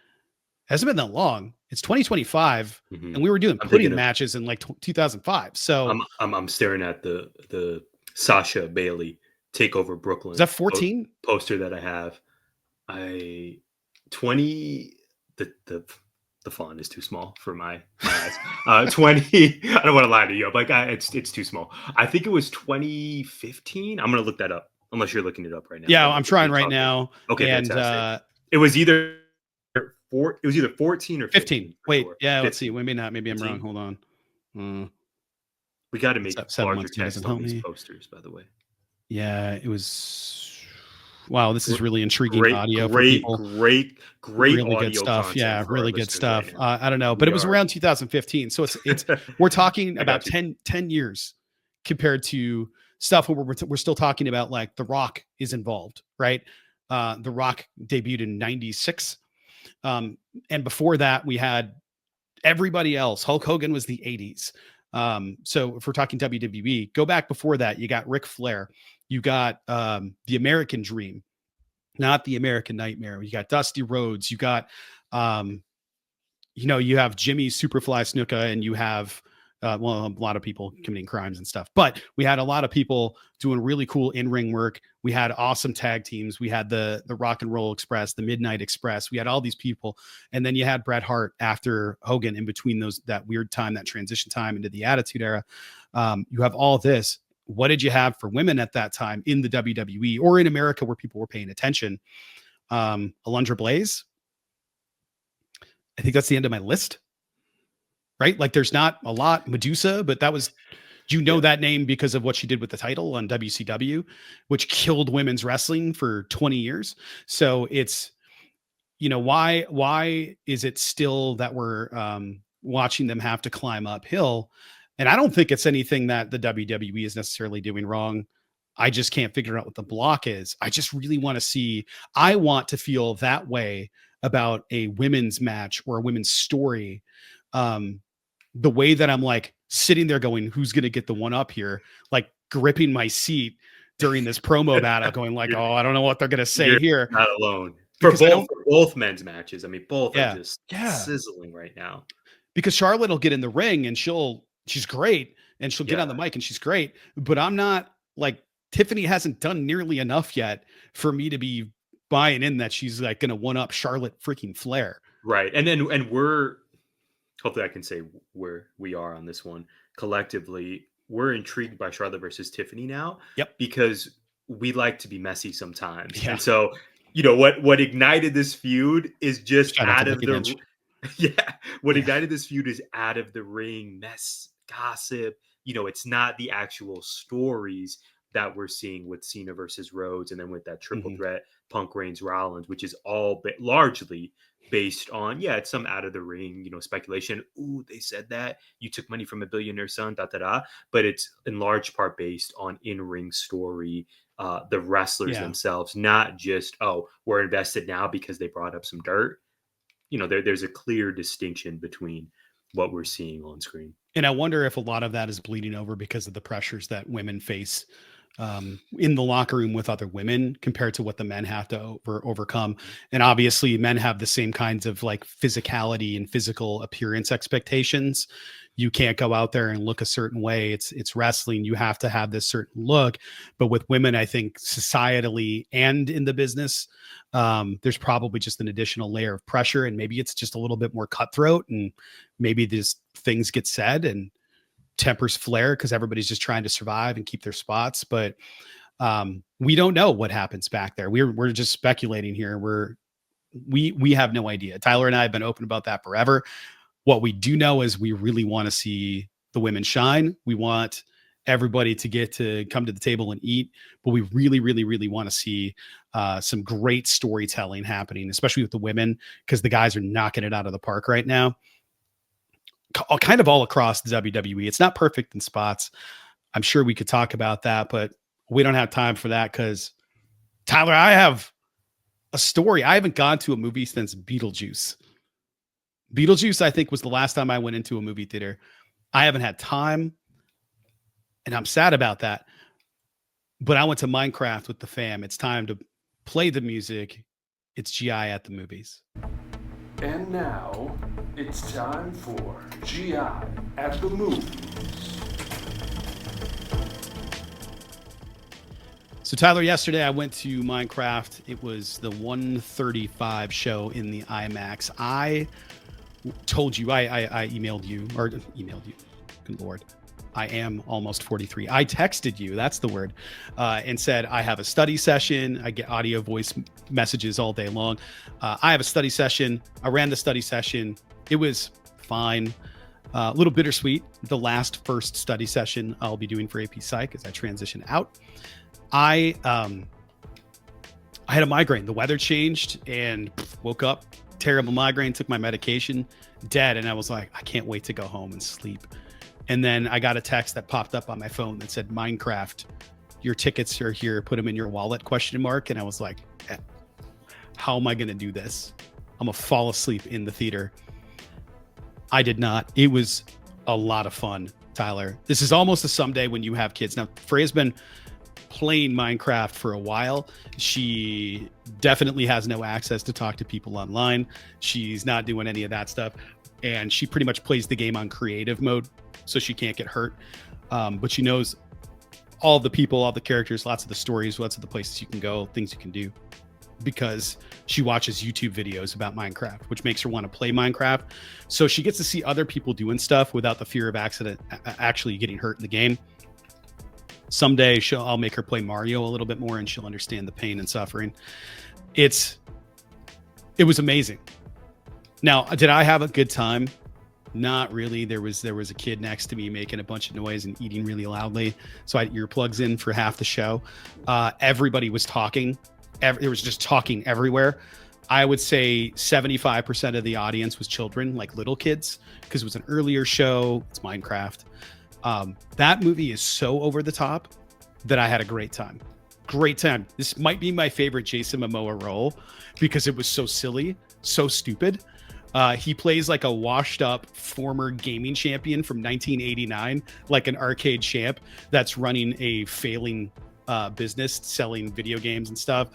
Hasn't been that long. It's 2025, and we were doing pudding matches in like 2005. So I'm staring at the Sasha Bailey Takeover Brooklyn. Is that 14 poster that I have? The font is too small for my eyes. 20. I don't want to lie to you. Like it's too small. I think it was 2015. I'm gonna look that up. Unless you're looking it up right now. Yeah, I'm trying right now. Okay, and fantastic. It was either 14 or 15. Wait, sure. Yeah, 15. Let's see. Maybe not. Maybe I'm wrong. Hold on. We got to make larger text on these posters, by the way. Yeah, it was. Wow, this is really intriguing audio for people. Great really good stuff. Yeah, really good stuff. Right I don't know, but it was around 2015. So it's we're talking about 10 years compared to stuff where we're still talking about like The Rock is involved, right? The Rock debuted in 96. And before that, we had everybody else. Hulk Hogan was the 80s. So if we're talking WWE, go back before that, you got Ric Flair, you got the American Dream, not the American Nightmare. You got Dusty Rhodes, you got you have Jimmy Superfly Snuka, and you have a lot of people committing crimes and stuff, but we had a lot of people doing really cool in-ring work. We had awesome tag teams. We had the Rock and Roll Express, the Midnight Express. We had all these people. And then you had Bret Hart after Hogan in between that weird time, that transition time into the Attitude Era. You have all this. What did you have for women at that time in the WWE or in America where people were paying attention? Alundra Blaze. I think that's the end of my list. Right? Like there's not a lot. Medusa, but that was, that name because of what she did with the title on WCW, which killed women's wrestling for 20 years. So it's, why is it still that we're watching them have to climb uphill? And I don't think it's anything that the WWE is necessarily doing wrong. I just can't figure out what the block is. I just really want to feel that way about a women's match or a women's story. The way that I'm like sitting there going, who's going to get the one up here? Like gripping my seat during this promo battle going like, I don't know what they're going to say here. Not alone for both men's matches. I mean, both are just sizzling right now because Charlotte will get in the ring and she's great. And she'll get on the mic and she's great, but I'm not like Tiffany hasn't done nearly enough yet for me to be buying in that she's like going to one up Charlotte freaking Flair. Right. And hopefully I can say where we are on this one collectively. We're intrigued by Charlotte versus Tiffany now. Yep. Because we like to be messy sometimes. Yeah. And so, what ignited this feud is just out of the ignited this feud is out of the ring mess, gossip. It's not the actual stories that we're seeing with Cena versus Rhodes and then with that triple threat Punk, Reigns, Rollins, which is all largely based on, it's some out of the ring, speculation. Ooh, they said that you took money from a billionaire's son, but it's in large part based on in-ring story, the wrestlers themselves, not just, we're invested now because they brought up some dirt. There's a clear distinction between what we're seeing on screen. And I wonder if a lot of that is bleeding over because of the pressures that women face in the locker room with other women compared to what the men have to overcome. And obviously men have the same kinds of like physicality and physical appearance expectations. You can't go out there and look a certain way. It's wrestling. You have to have this certain look. But with women, I think societally and in the business, there's probably just an additional layer of pressure, and maybe it's just a little bit more cutthroat, and maybe these things get said and tempers flare because everybody's just trying to survive and keep their spots. But we don't know what happens back there. We're just speculating here. We have no idea. Tyler and I have been open about that forever. What we do know is we really want to see the women shine. We want everybody to get to come to the table and eat, but we really, really, really want to see some great storytelling happening, especially with the women, because the guys are knocking it out of the park right now. Kind of all across the WWE. It's not perfect in spots. I'm sure we could talk about that, but we don't have time for that because, Tyler, I have a story. I haven't gone to a movie since Beetlejuice. Beetlejuice, I think, was the last time I went into a movie theater. I haven't had time, and I'm sad about that. But I went to Minecraft with the fam. It's time to play the music. It's GI at the movies. And now, it's time for GI at the movies. So, Tyler, yesterday I went to Minecraft. It was the 135 show in the IMAX. I told you, I emailed you, good Lord. I am almost 43. I texted you, that's the word, and said, I have a study session. I get audio voice messages all day long. I have a study session. I ran the study session. It was fine. A little bittersweet. The first study session I'll be doing for AP Psych as I transition out. I had a migraine. The weather changed and woke up, terrible migraine, took my medication, dead. And I was like, I can't wait to go home and sleep. And then I got a text that popped up on my phone that said, Minecraft, your tickets are here. Put them in your wallet, ? And I was like, how am I going to do this? I'm going to fall asleep in the theater. I did not. It was a lot of fun, Tyler. This is almost a someday when you have kids. Now, Freya's been playing Minecraft for a while. She definitely has no access to talk to people online. She's not doing any of that stuff. And she pretty much plays the game on creative mode, so she can't get hurt. But she knows all the people, all the characters, lots of the stories, lots of the places you can go, things you can do, because she watches YouTube videos about Minecraft, which makes her want to play Minecraft. So she gets to see other people doing stuff without the fear of actually getting hurt in the game. Someday I'll make her play Mario a little bit more and she'll understand the pain and suffering. It was amazing. Now, did I have a good time? Not really. There was a kid next to me making a bunch of noise and eating really loudly. So I had earplugs in for half the show. Everybody was talking. There was just talking everywhere. I would say 75% of the audience was children, like little kids, because it was an earlier show. It's Minecraft. That movie is so over the top that I had a great time. Great time. This might be my favorite Jason Momoa role because it was so silly, so stupid. He plays like a washed up former gaming champion from 1989, like an arcade champ that's running a failing business selling video games and stuff.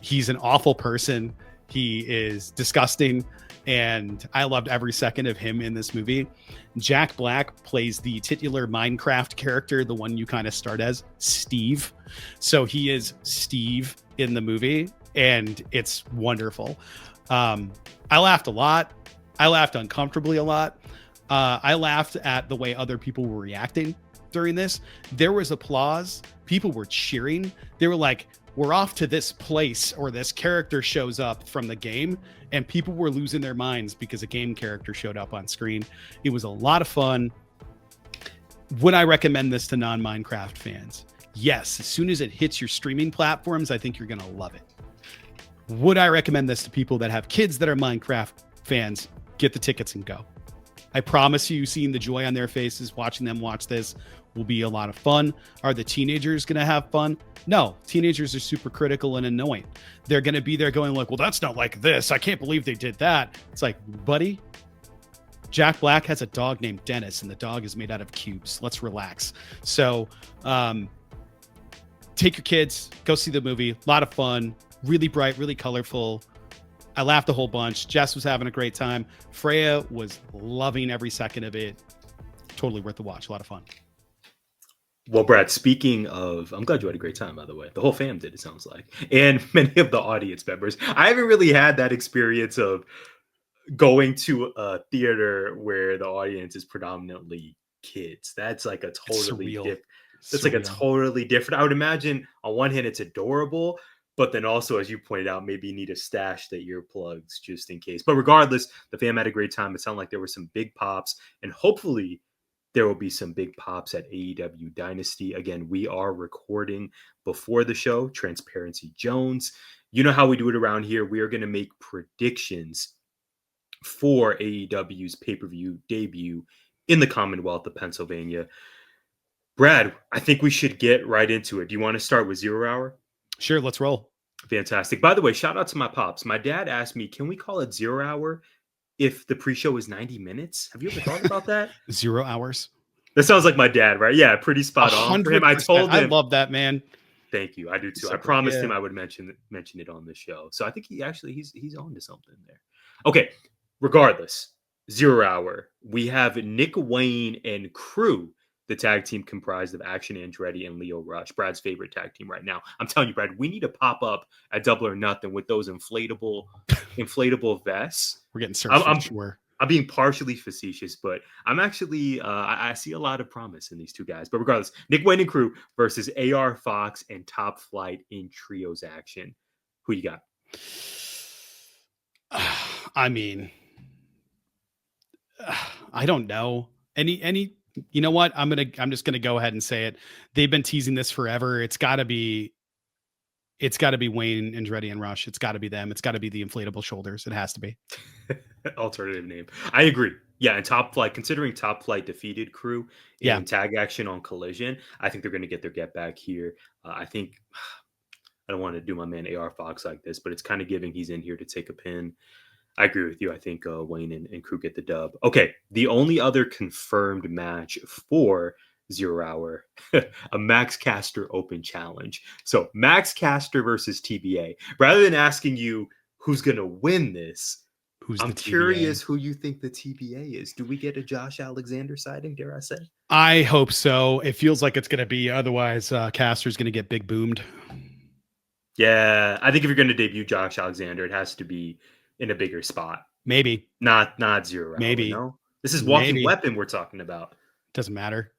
He's an awful person. He is disgusting. And I loved every second of him in this movie. Jack Black plays the titular Minecraft character, the one you kind of start as, Steve. So he is Steve in the movie, and it's wonderful. I laughed a lot. I laughed uncomfortably a lot. I laughed at the way other people were reacting during this. There was applause. People were cheering. They were like, we're off to this place, or this character shows up from the game, and people were losing their minds because a game character showed up on screen. It was a lot of fun. Would I recommend this to non-Minecraft fans? Yes. As soon as it hits your streaming platforms, I think you're going to love it. Would I recommend this to people that have kids that are Minecraft fans? Get the tickets and go. I promise you, seeing the joy on their faces, watching them watch this will be a lot of fun. Are the teenagers going to have fun? No, teenagers are super critical and annoying. They're going to be there going like, well, that's not like this. I can't believe they did that. It's like, buddy, Jack Black has a dog named Dennis, and the dog is made out of cubes. Let's relax. So take your kids, go see the movie. A lot of fun, really bright, really colorful. I laughed a whole bunch. Jess was having a great time. Freya was loving every second of it. Totally worth the watch. A lot of fun. Well, Brad, speaking of, I'm glad you had a great time, by the way. The whole fam did, it sounds like. And many of the audience members. I haven't really had that experience of going to a theater where the audience is predominantly kids. That's like a totally different. That's like a totally different. I would imagine on one hand, it's adorable, but then also, as you pointed out, maybe you need to stash the earplugs just in case. But regardless, the fam had a great time. It sounded like there were some big pops, and hopefully There will be some big pops at AEW Dynasty. Again, we are recording before the show, Transparency Jones. You know how we do it around here. We are going to make predictions for AEW's pay-per-view debut in the Commonwealth of Pennsylvania. Brad, I think we should get right into it. Do you want to start with 0 Hour? Sure, let's roll. Fantastic. By the way, shout out to my pops. My dad asked me, can we call it 0 Hour if the pre-show is 90 minutes? Have you ever thought about that? 0 hours. That sounds like my dad, right? Yeah, pretty spot on for him. I told him. I love that, man. Thank you. I do too. I promised him I would mention it on the show. So I think he's on to something there. Okay. Regardless, 0 Hour. We have Nick Wayne and crew, the tag team comprised of Action Andretti and Leo Rush, Brad's favorite tag team right now. I'm telling you, Brad, we need to pop up at Double or Nothing with those inflatable vests. We're getting searched. I'm being partially facetious, but I'm actually I see a lot of promise in these two guys. But regardless, Nick Wayne and crew versus AR Fox and Top Flight in trios action. Who you got? I mean, I don't know. Any you know what? I'm just gonna go ahead and say it. They've been teasing this forever. It's gotta be Wayne, Andretti, and Rush. It's gotta be them. It's gotta be the inflatable shoulders. It has to be. Alternative name. I agree. Yeah, and Top Flight, considering Top Flight defeated crew in tag action on Collision, I think they're gonna get their get back here. I think I don't want to do my man AR Fox like this, but it's kind of giving he's in here to take a pin. I agree with you. I think Wayne and crew get the dub. Okay, the only other confirmed match for 0 Hour, a Max Caster Open Challenge. So Max Caster versus TBA. Rather than asking you who's going to win this, I'm curious who you think the TBA is. Do we get a Josh Alexander sighting, dare I say? I hope so. It feels like it's going to be. Otherwise, Caster's going to get big boomed. Yeah, I think if you're going to debut Josh Alexander, it has to be in a bigger spot. Maybe. Not 0 Hour. Maybe. No? This is Walking Weapon we're talking about. Doesn't matter.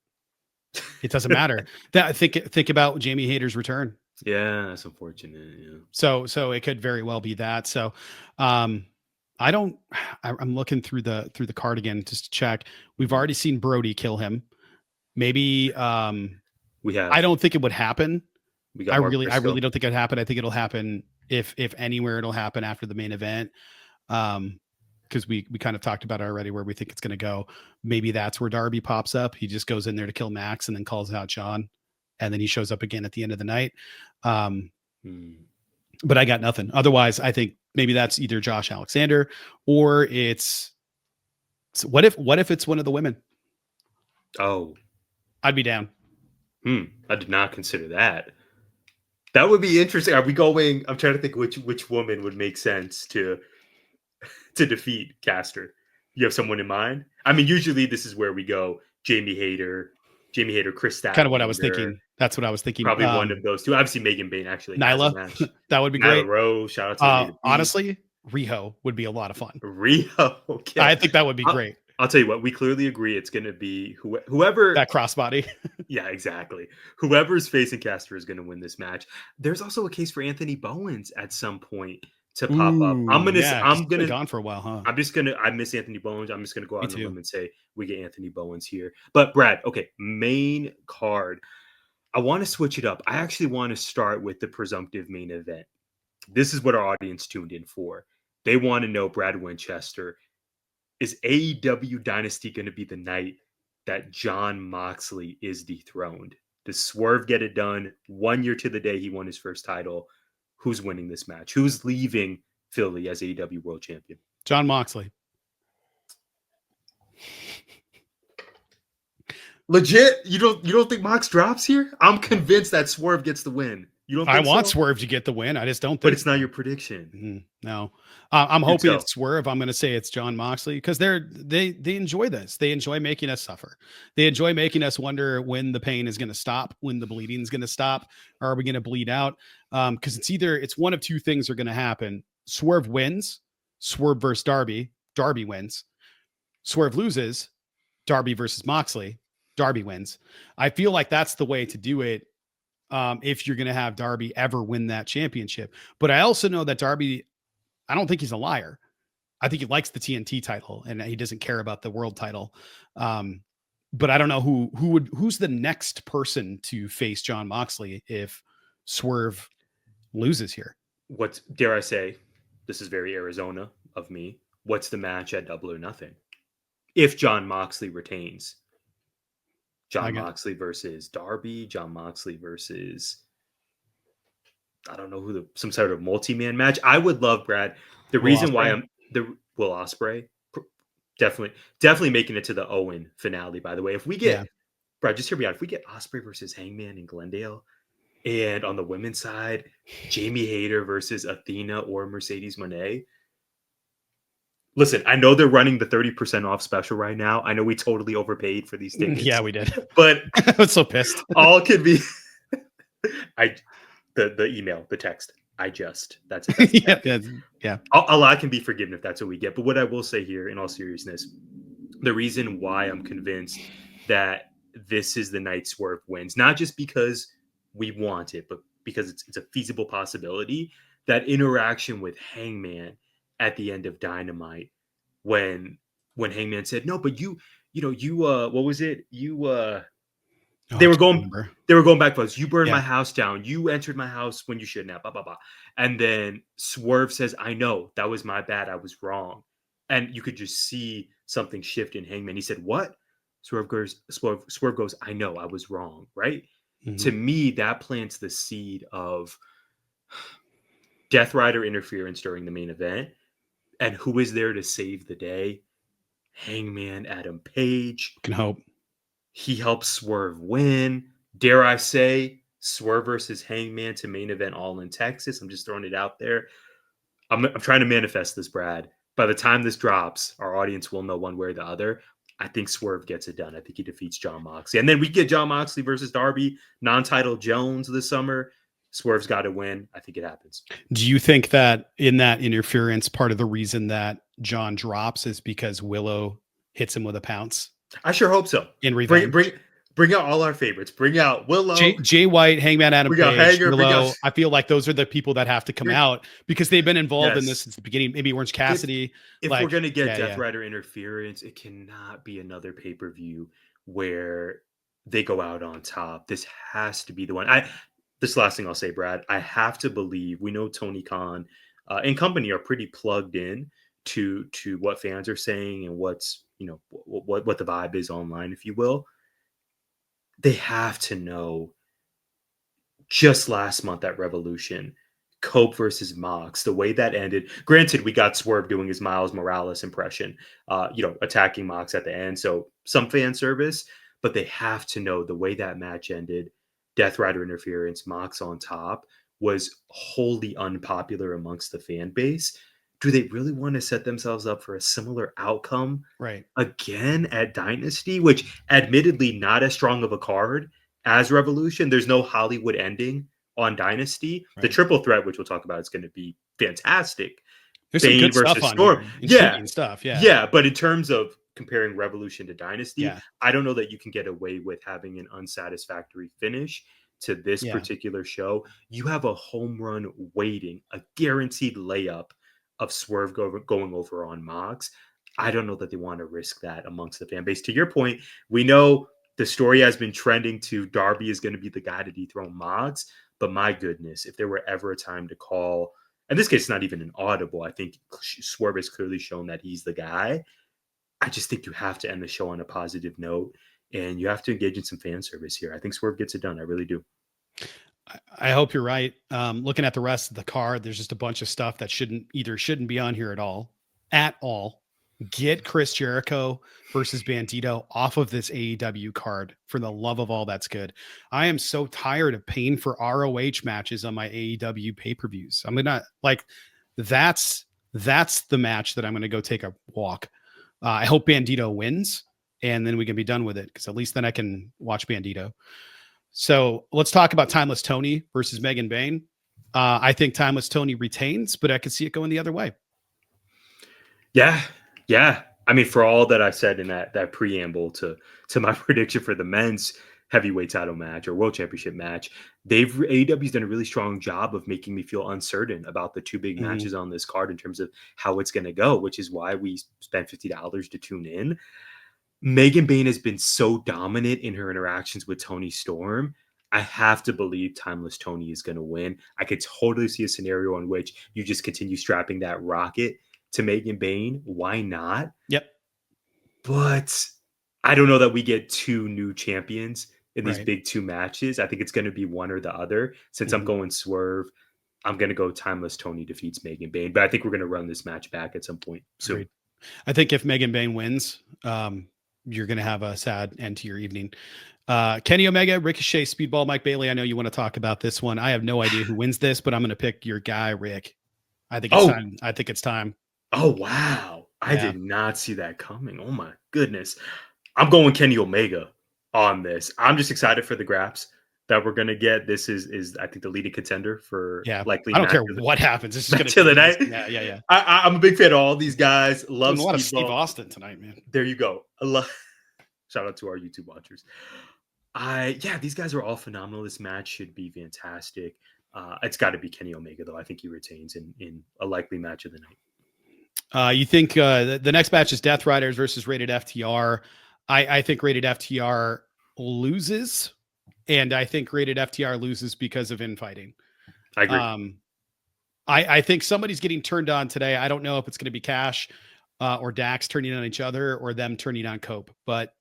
It doesn't matter. Think about Jamie Hayter's return. Yeah, that's unfortunate. Yeah. So it could very well be that. So I'm looking through the card again just to check. We've already seen Brody kill him. Maybe we have. I don't think it would happen. I really don't think it'd happen. I think it'll happen if anywhere, it'll happen after the main event. Because we kind of talked about it already where we think it's going to go. Maybe that's where Darby pops up. He just goes in there to kill Max and then calls out John, and then he shows up again at the end of the night. But I got nothing. Otherwise, I think maybe that's either Josh Alexander or what if it's one of the women? Oh, I'd be down. I did not consider that. That would be interesting. Are we going? I'm trying to think which woman would make sense to defeat Caster. You have someone in mind? I mean, usually this is where we go. Jamie Hayter, Chris Statlander. Kind of what I was thinking. That's what I was thinking. Probably one of those two. Obviously, Megan Bain actually. Nyla. That would be Nyla great. Rose, shout out to honestly, Riho would be a lot of fun. Riho. Okay. I think that would be great. I'll tell you what, we clearly agree it's going to be whoever that crossbody. Yeah, exactly. Whoever's facing Caster is going to win this match. There's also a case for Anthony Bowens at some point to pop up. I'm gonna gone for a while, huh? I miss Anthony Bowens. I'm just gonna go out on the limb and say we get Anthony Bowens here. But Brad, okay, main card. I want to switch it up. I actually want to start with the presumptive main event. This is what our audience tuned in for. They want to know, Brad Winchester, is AEW Dynasty going to be the night that Jon Moxley is dethroned? Does Swerve get it done 1 year to the day he won his first title? Who's winning this match? Who's leaving Philly as AEW World Champion? Jon Moxley. Legit? You don't think Mox drops here? I'm convinced that Swerve gets the win. You don't think I want Swerve to get the win. I just don't think. But it's not your prediction. No. I'm hoping it's Swerve. I'm going to say it's Jon Moxley because they enjoy this. They enjoy making us suffer. They enjoy making us wonder when the pain is going to stop, when the bleeding is going to stop. Are we going to bleed out? Because it's one of two things are going to happen. Swerve wins. Swerve versus Darby. Darby wins. Swerve loses. Darby versus Moxley. Darby wins. I feel like that's the way to do it. If you're going to have Darby ever win that championship. But I also know that Darby, I don't think he's a liar. I think he likes the TNT title and he doesn't care about the world title. but I don't know who's the next person to face Jon Moxley if Swerve loses here. What dare I say? This is very Arizona of me. What's the match at Double or Nothing? If Jon Moxley retains, Jon Moxley versus Darby, Jon Moxley versus, I don't know who, some sort of multi-man match. I would love, Brad. The reason why I'm the Will Ospreay, definitely making it to the Owen finale. By the way, if we get Brad, just hear me out. If we get Ospreay versus Hangman in Glendale, and on the women's side, Jamie Hayter versus Athena or Mercedes Moné. Listen, I know they're running the 30% off special right now. I know we totally overpaid for these tickets. Yeah, we did. But I was so pissed. All can be the email, the text. That's it. Yeah. A lot can be forgiven if that's what we get. But what I will say here, in all seriousness, the reason why I'm convinced that this is the night Swerve wins, not just because we want it, but because it's a feasible possibility, that interaction with Hangman at the end of Dynamite, when Hangman said, no, but you what was it? They were going back for us. You burned my house down. You entered my house when you shouldn't have, blah, blah, blah. And then Swerve says, I know, that was my bad. I was wrong. And you could just see something shift in Hangman. He said, what? Swerve goes, I know, I was wrong, right? Mm-hmm. To me, that plants the seed of Death Rider interference during the main event. And who is there to save the day? Hangman Adam Page. Can hope. He helps Swerve win. Dare I say, Swerve versus Hangman to main event All in Texas. I'm just throwing it out there. I'm trying to manifest this, Brad. By the time this drops, our audience will know one way or the other. I think Swerve gets it done. I think he defeats Jon Moxley. And then we get Jon Moxley versus Darby, non-title Jones this summer. Swerve's got to win. I think it happens. Do you think that in that interference, part of the reason that John drops is because Willow hits him with a pounce? I sure hope so. In revenge. Bring out all our favorites. Bring out Willow. Jay White, Hangman Adam Page, Willow. I feel like those are the people that have to come out because they've been involved in this since the beginning. Maybe Orange Cassidy. If we're going to get Death Rider interference, it cannot be another pay-per-view where they go out on top. This has to be the one. This last thing I'll say, Brad, I have to believe, we know Tony Khan and company are pretty plugged in to what fans are saying and what's, what the vibe is online, if you will. They have to know just last month at Revolution, Cope versus Mox, the way that ended. Granted, we got Swerve doing his Miles Morales impression, attacking Mox at the end. So some fan service, but they have to know the way that match ended. Death Rider interference, Mox on top, was wholly unpopular amongst the fan base. Do they really want to set themselves up for a similar outcome again at Dynasty, which admittedly not as strong of a card as Revolution? There's no Hollywood ending on Dynasty. Right. The triple threat, which we'll talk about, is going to be fantastic. There's some good stuff on Storm. Stuff. Yeah. But in terms of comparing Revolution to Dynasty, I don't know that you can get away with having an unsatisfactory finish to this particular show. You have a home run waiting, a guaranteed layup of Swerve going over on Mox. I don't know that they want to risk that amongst the fan base. To your point, we know the story has been trending to Darby is going to be the guy to dethrone Mox, but my goodness, if there were ever a time to call, in this case, it's not even an audible. I think Swerve has clearly shown that he's the guy. I just think you have to end the show on a positive note, and you have to engage in some fan service here. I think Swerve gets it done. I really do. I hope you're right. Looking at the rest of the card, there's just a bunch of stuff that shouldn't be on here at all. Get Chris Jericho versus Bandito off of this AEW card for the love of all that's good. I am so tired of paying for ROH matches on my AEW pay-per-views. I'm gonna that's the match that I'm gonna go take a walk. I hope Bandito wins, and then we can be done with it because at least then I can watch Bandito. So let's talk about Timeless Tony versus Megan Bayne. I think Timeless Tony retains, but I could see it going the other way. Yeah. I mean, for all that I said in that preamble to my prediction for the men's heavyweight title match or world championship match, AEW's done a really strong job of making me feel uncertain about the two big matches on this card in terms of how it's going to go, which is why we spent $50 to tune in. Megan Bayne has been so dominant in her interactions with Toni Storm. I have to believe Timeless Tony is going to win. I could totally see a scenario in which you just continue strapping that rocket to Megan Bayne. Why not? Yep. But I don't know that we get two new champions in these Right. big two matches. I think it's going to be one or the other. Since I'm going Swerve, I'm going to go Timeless Tony defeats Megan Bayne. But I think we're going to run this match back at some point soon. Agreed. I think if Megan Bayne wins, you're going to have a sad end to your evening. Kenny Omega, Ricochet, Speedball, Mike Bailey. I know you want to talk about this one. I have no idea who wins this, but I'm going to pick your guy, Rick. I think it's time. I think it's time. Oh, wow. I did not see that coming. Oh, my goodness. I'm going Kenny Omega on this. I'm just excited for the graps that we're going to get. This is I think, the leading contender for likely. I don't care what happens. This is going to the night. Yeah. I'm a big fan of all these guys. Love a lot of Steve Austin tonight, man. There you go. Shout out to our YouTube watchers. These guys are all phenomenal. This match should be fantastic. It's got to be Kenny Omega, though. I think he retains in a likely match of the night. You think the next match is Death Riders versus Rated FTR? I think Rated FTR loses, and I think Rated FTR loses because of infighting. I agree. I think somebody's getting turned on today. I don't know if it's going to be Cash or Dax turning on each other or them turning on Cope, but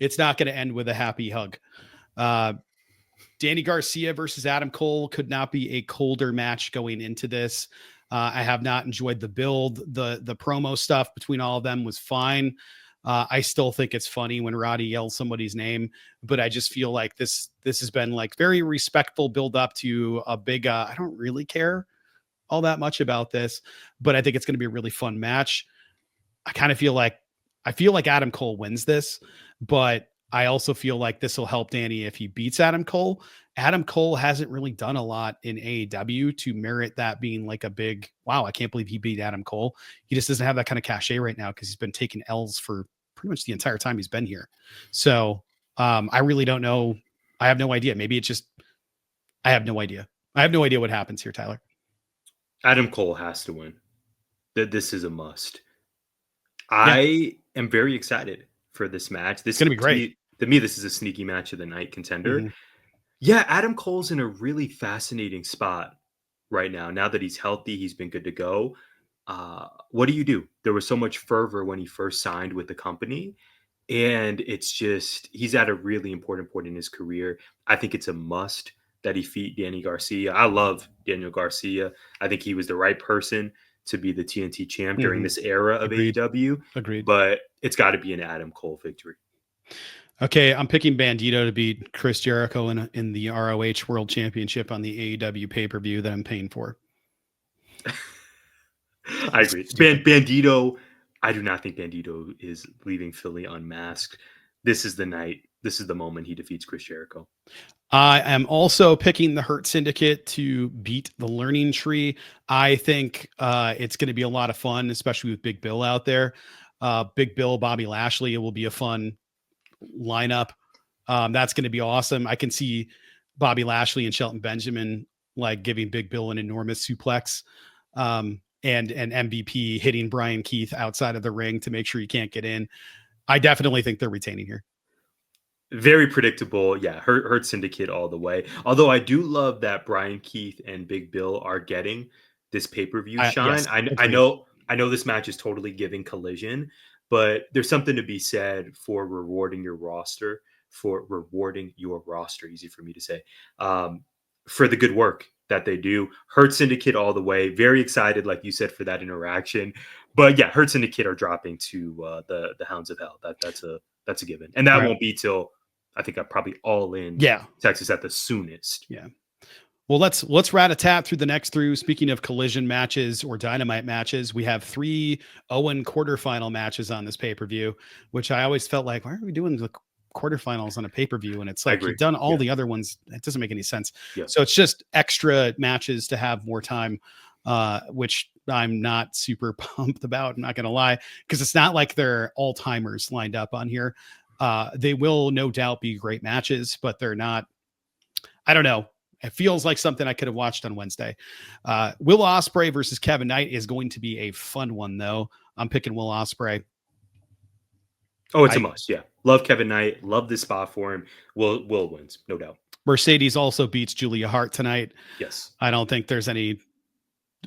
it's not going to end with a happy hug. Danny Garcia versus Adam Cole could not be a colder match going into this. I have not enjoyed the build. The promo stuff between all of them was fine. I still think it's funny when Roddy yells somebody's name, but I just feel like this has been like very respectful build up to a big, I don't really care all that much about this, but I think it's going to be a really fun match. I feel like Adam Cole wins this, but I also feel like this will help Danny if he beats Adam Cole. Adam Cole hasn't really done a lot in AEW to merit that being like a big, wow, I can't believe he beat Adam Cole. He just doesn't have that kind of cachet right now because he's been taking L's for pretty much the entire time he's been here. So I really don't know. I have no idea. Maybe it's just, I have no idea. I have no idea what happens here, Tyler. Adam Cole has to win. This is a must. I am very excited for this match. This is going to be great. To me, this is a sneaky match of the night contender. Mm-hmm. Yeah, Adam Cole's in a really fascinating spot right now. Now that he's healthy, he's been good to go. What do? There was so much fervor when he first signed with the company. And it's just, he's at a really important point in his career. I think it's a must that he defeat Danny Garcia. I love Daniel Garcia. I think he was the right person to be the TNT champ during this era of AEW. Agreed. But it's got to be an Adam Cole victory. Okay, I'm picking Bandito to beat Chris Jericho in the ROH World Championship on the AEW pay-per-view that I'm paying for. I agree. Bandito, I do not think Bandito is leaving Philly unmasked. This is the night. This is the moment he defeats Chris Jericho. I am also picking the Hurt Syndicate to beat the Learning Tree. I think it's going to be a lot of fun, especially with Big Bill out there. Big Bill, Bobby Lashley, it will be a fun lineup. That's going to be awesome. I can see Bobby Lashley and Shelton Benjamin like giving Big Bill an enormous suplex, and MVP hitting Brian Keith outside of the ring to make sure he can't get in. I definitely think they're retaining here. Very predictable. Yeah, Hurt Syndicate all the way. Although I do love that Brian Keith and Big Bill are getting this pay-per-view shine. Yes, I know this match is totally giving Collision, but there's something to be said for rewarding your roster, easy for me to say, for the good work that they do. Hurt Syndicate all the way. Very excited, like you said, for that interaction. But yeah, Hurt Syndicate are dropping to the Hounds of Hell. That's a given. And that won't be till, I think, I'm probably all in Texas at the soonest. Yeah. Well, let's rat-a-tat through the next through. Speaking of Collision matches or Dynamite matches, we have 3 Owen quarterfinal matches on this pay-per-view, which I always felt like, why are we doing the quarterfinals on a pay-per-view? And it's like, you've done all the other ones. It doesn't make any sense. Yeah. So it's just extra matches to have more time, which I'm not super pumped about. I'm not going to lie, because it's not like they're all-timers lined up on here. They will no doubt be great matches, but they're not, I don't know. It feels like something I could have watched on Wednesday. Will Ospreay versus Kevin Knight is going to be a fun one, though. I'm picking Will Ospreay. Oh, it's a must. Yeah. Love Kevin Knight. Love this spot for him. Will wins, no doubt. Mercedes also beats Julia Hart tonight. Yes. I don't think there's any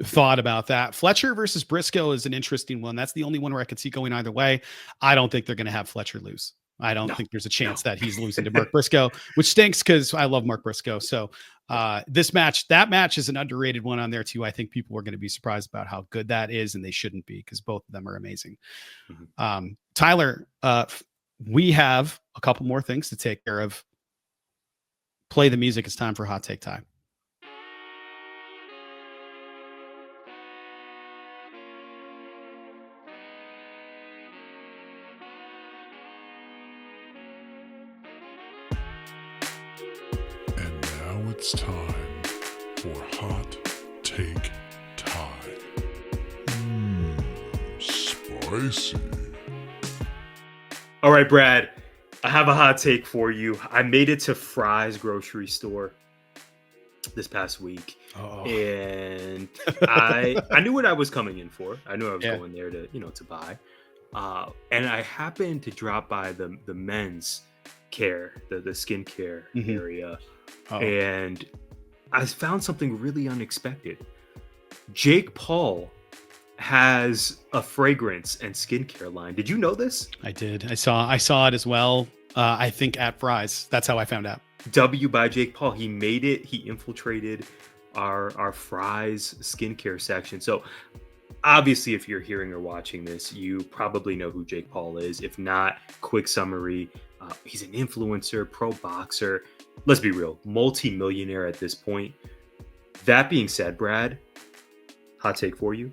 thought about that. Fletcher versus Briscoe is an interesting one. That's the only one where I could see going either way. I don't think they're going to have Fletcher lose. I don't think there's a chance that he's losing to Mark Briscoe, which stinks because I love Mark Briscoe. So that match is an underrated one on there too. I think people are going to be surprised about how good that is, and they shouldn't be because both of them are amazing. Mm-hmm. Tyler, we have a couple more things to take care of. Play the music. It's time for Hot Take Time. It's time for Hot Take Time. Spicy. All right, Brad, I have a hot take for you. I made it to Fry's grocery store this past week. And I knew what I was coming in for. I knew I was going there to buy. And I happened to drop by the men's care, the skincare area. And I found something really unexpected. Jake Paul has a fragrance and skincare line. Did you know this? I did. I saw it as well. I think at Fry's. That's how I found out. W by Jake Paul. He made it. He infiltrated our Fry's skincare section. So obviously, if you're hearing or watching this, you probably know who Jake Paul is. If not, quick summary. He's an influencer, pro boxer. Let's be real, multi-millionaire at this point. That being said, Brad, hot take for you.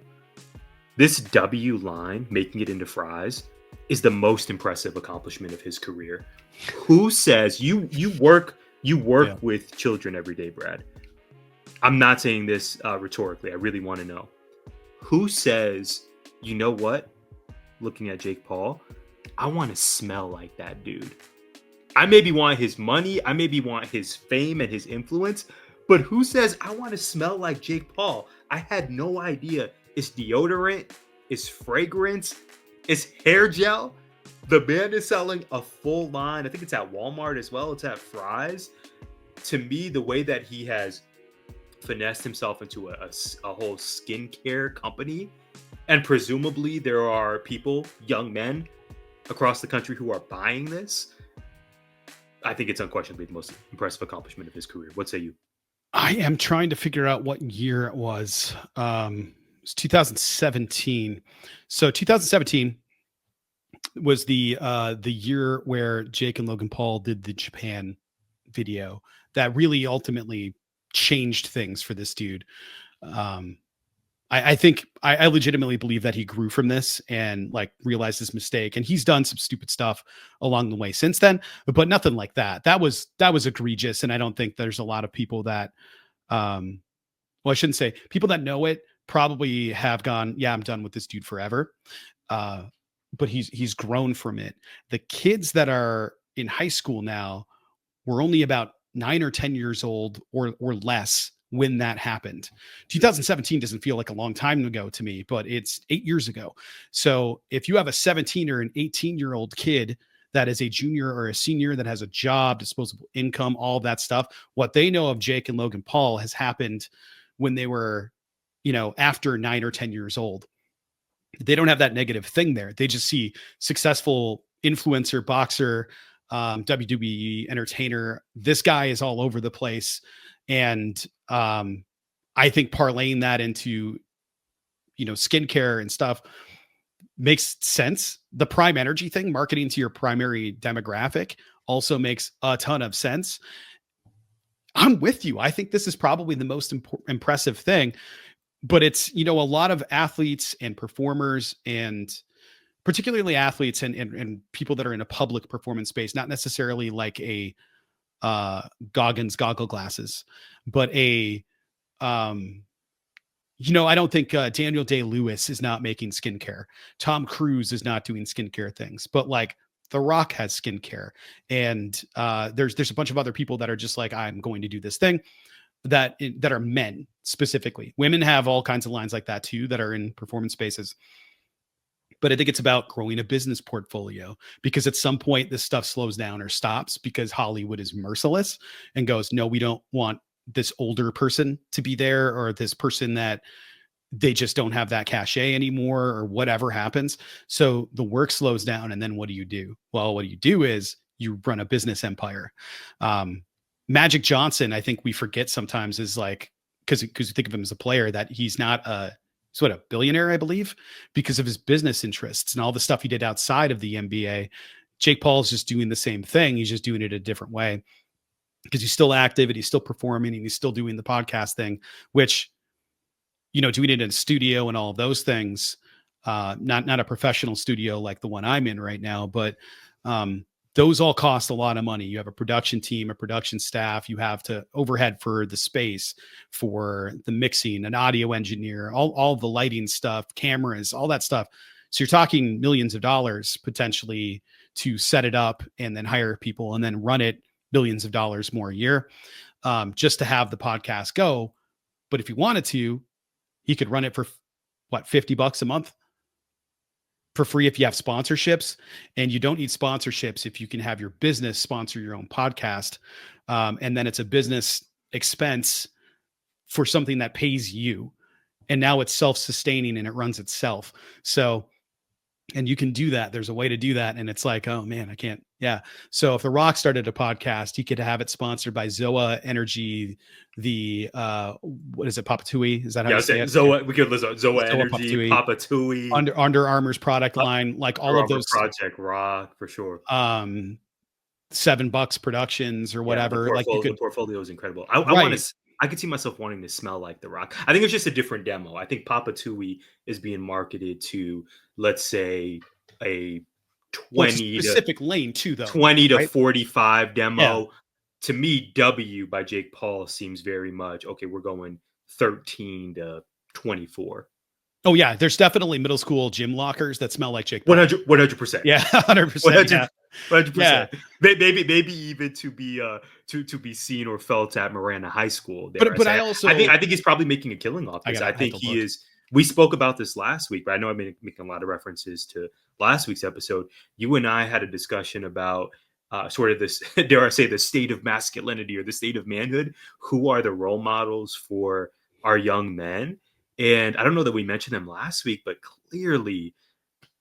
This W line, making it into Fry's, is the most impressive accomplishment of his career. Who says you work with children every day, Brad? I'm not saying this rhetorically. I really want to know. Who says, you know what? Looking at Jake Paul, I want to smell like that dude. I maybe want his money. I maybe want his fame and his influence. But who says I want to smell like Jake Paul? I had no idea. It's deodorant. It's fragrance. It's hair gel. The man is selling a full line. I think it's at Walmart as well. It's at Fry's. To me, the way that he has finessed himself into a whole skincare company, and presumably there are people, young men across the country who are buying this. I think it's unquestionably the most impressive accomplishment of his career. What say you? I am trying to figure out what year it was. It was 2017. So 2017 was the year where Jake and Logan Paul did the Japan video that really ultimately changed things for this dude. I think I legitimately believe that he grew from this and like realized his mistake, and he's done some stupid stuff along the way since then, but nothing like that. That was egregious. And I don't think there's a lot of people that, well, I shouldn't say people that know it probably have gone, yeah, I'm done with this dude forever. But he's grown from it. The kids that are in high school now were only about 9 or 10 years old or less when that happened. 2017 doesn't feel like a long time ago to me, but it's 8 years ago. So if you have a 17 or an 18-year-old kid that is a junior or a senior that has a job, disposable income, all of that stuff, what they know of Jake and Logan Paul has happened when they were, after 9 or 10 years old. They don't have that negative thing there. They just see successful influencer, boxer, WWE entertainer. This guy is all over the place. And I think parlaying that into, skincare and stuff makes sense. The prime energy thing, marketing to your primary demographic, also makes a ton of sense. I'm with you. I think this is probably the most impressive thing, but it's, a lot of athletes and performers, and particularly athletes and people that are in a public performance space, not necessarily like a Goggins goggle glasses, but I don't think Daniel Day-Lewis is not making skincare. Tom Cruise is not doing skincare things, but like The Rock has skincare, and there's a bunch of other people that are just like, I'm going to do this thing that are men specifically. Women have all kinds of lines like that too that are in performance spaces. But I think it's about growing a business portfolio, because at some point this stuff slows down or stops because Hollywood is merciless and goes, no, we don't want this older person to be there, or this person that they just don't have that cachet anymore, or whatever happens. So the work slows down. And then what do? Well, what you do is you run a business empire. Magic Johnson, I think we forget sometimes, is like, because you think of him as a player, that he's not a billionaire, I believe, because of his business interests and all the stuff he did outside of the NBA. Jake Paul is just doing the same thing. He's just doing it a different way, because he's still active and he's still performing and he's still doing the podcast thing, which, doing it in a studio and all of those things, not a professional studio like the one I'm in right now, but those all cost a lot of money. You have a production team, a production staff, you have to overhead for the space, for the mixing, an audio engineer, all the lighting stuff, cameras, all that stuff. So you're talking millions of dollars potentially to set it up and then hire people and then run it billions of dollars more a year, just to have the podcast go. But if he wanted to, he could run it for $50 a month for free if you have sponsorships. And you don't need sponsorships if you can have your business sponsor your own podcast. And then it's a business expense for something that pays you. And now it's self-sustaining and it runs itself. So, and you can do that. There's a way to do that. And it's like, oh man, I can't. Yeah. So if The Rock started a podcast, he could have it sponsored by Zoa Energy, the what is it, Papatui? Is that how you say it? Zoa, we could list Zoa Energy, Papatui, Under Armour's product line, like all of those. Project Rock for sure. $7 Productions or whatever. The portfolio is incredible. I could see myself wanting to smell like The Rock. I think it's just a different demo. I think Papatui is being marketed to, let's say, a 20 specific lane too, though. 20 to 45 demo. Yeah. To me, W by Jake Paul seems very much, okay, we're going 13 to 24. Oh yeah, there's definitely middle school gym lockers that smell like Jake Paul. 100%. Yeah, 100%. 100%. Yeah. Maybe even to be seen or felt at Miranda High School. But I think he's probably making a killing off this. I think he is. We spoke about this last week, but I know I'm making a lot of references to last week's episode. You and I had a discussion about sort of this, dare I say, the state of masculinity or the state of manhood. Who are the role models for our young men? And I don't know that we mentioned them last week, but clearly,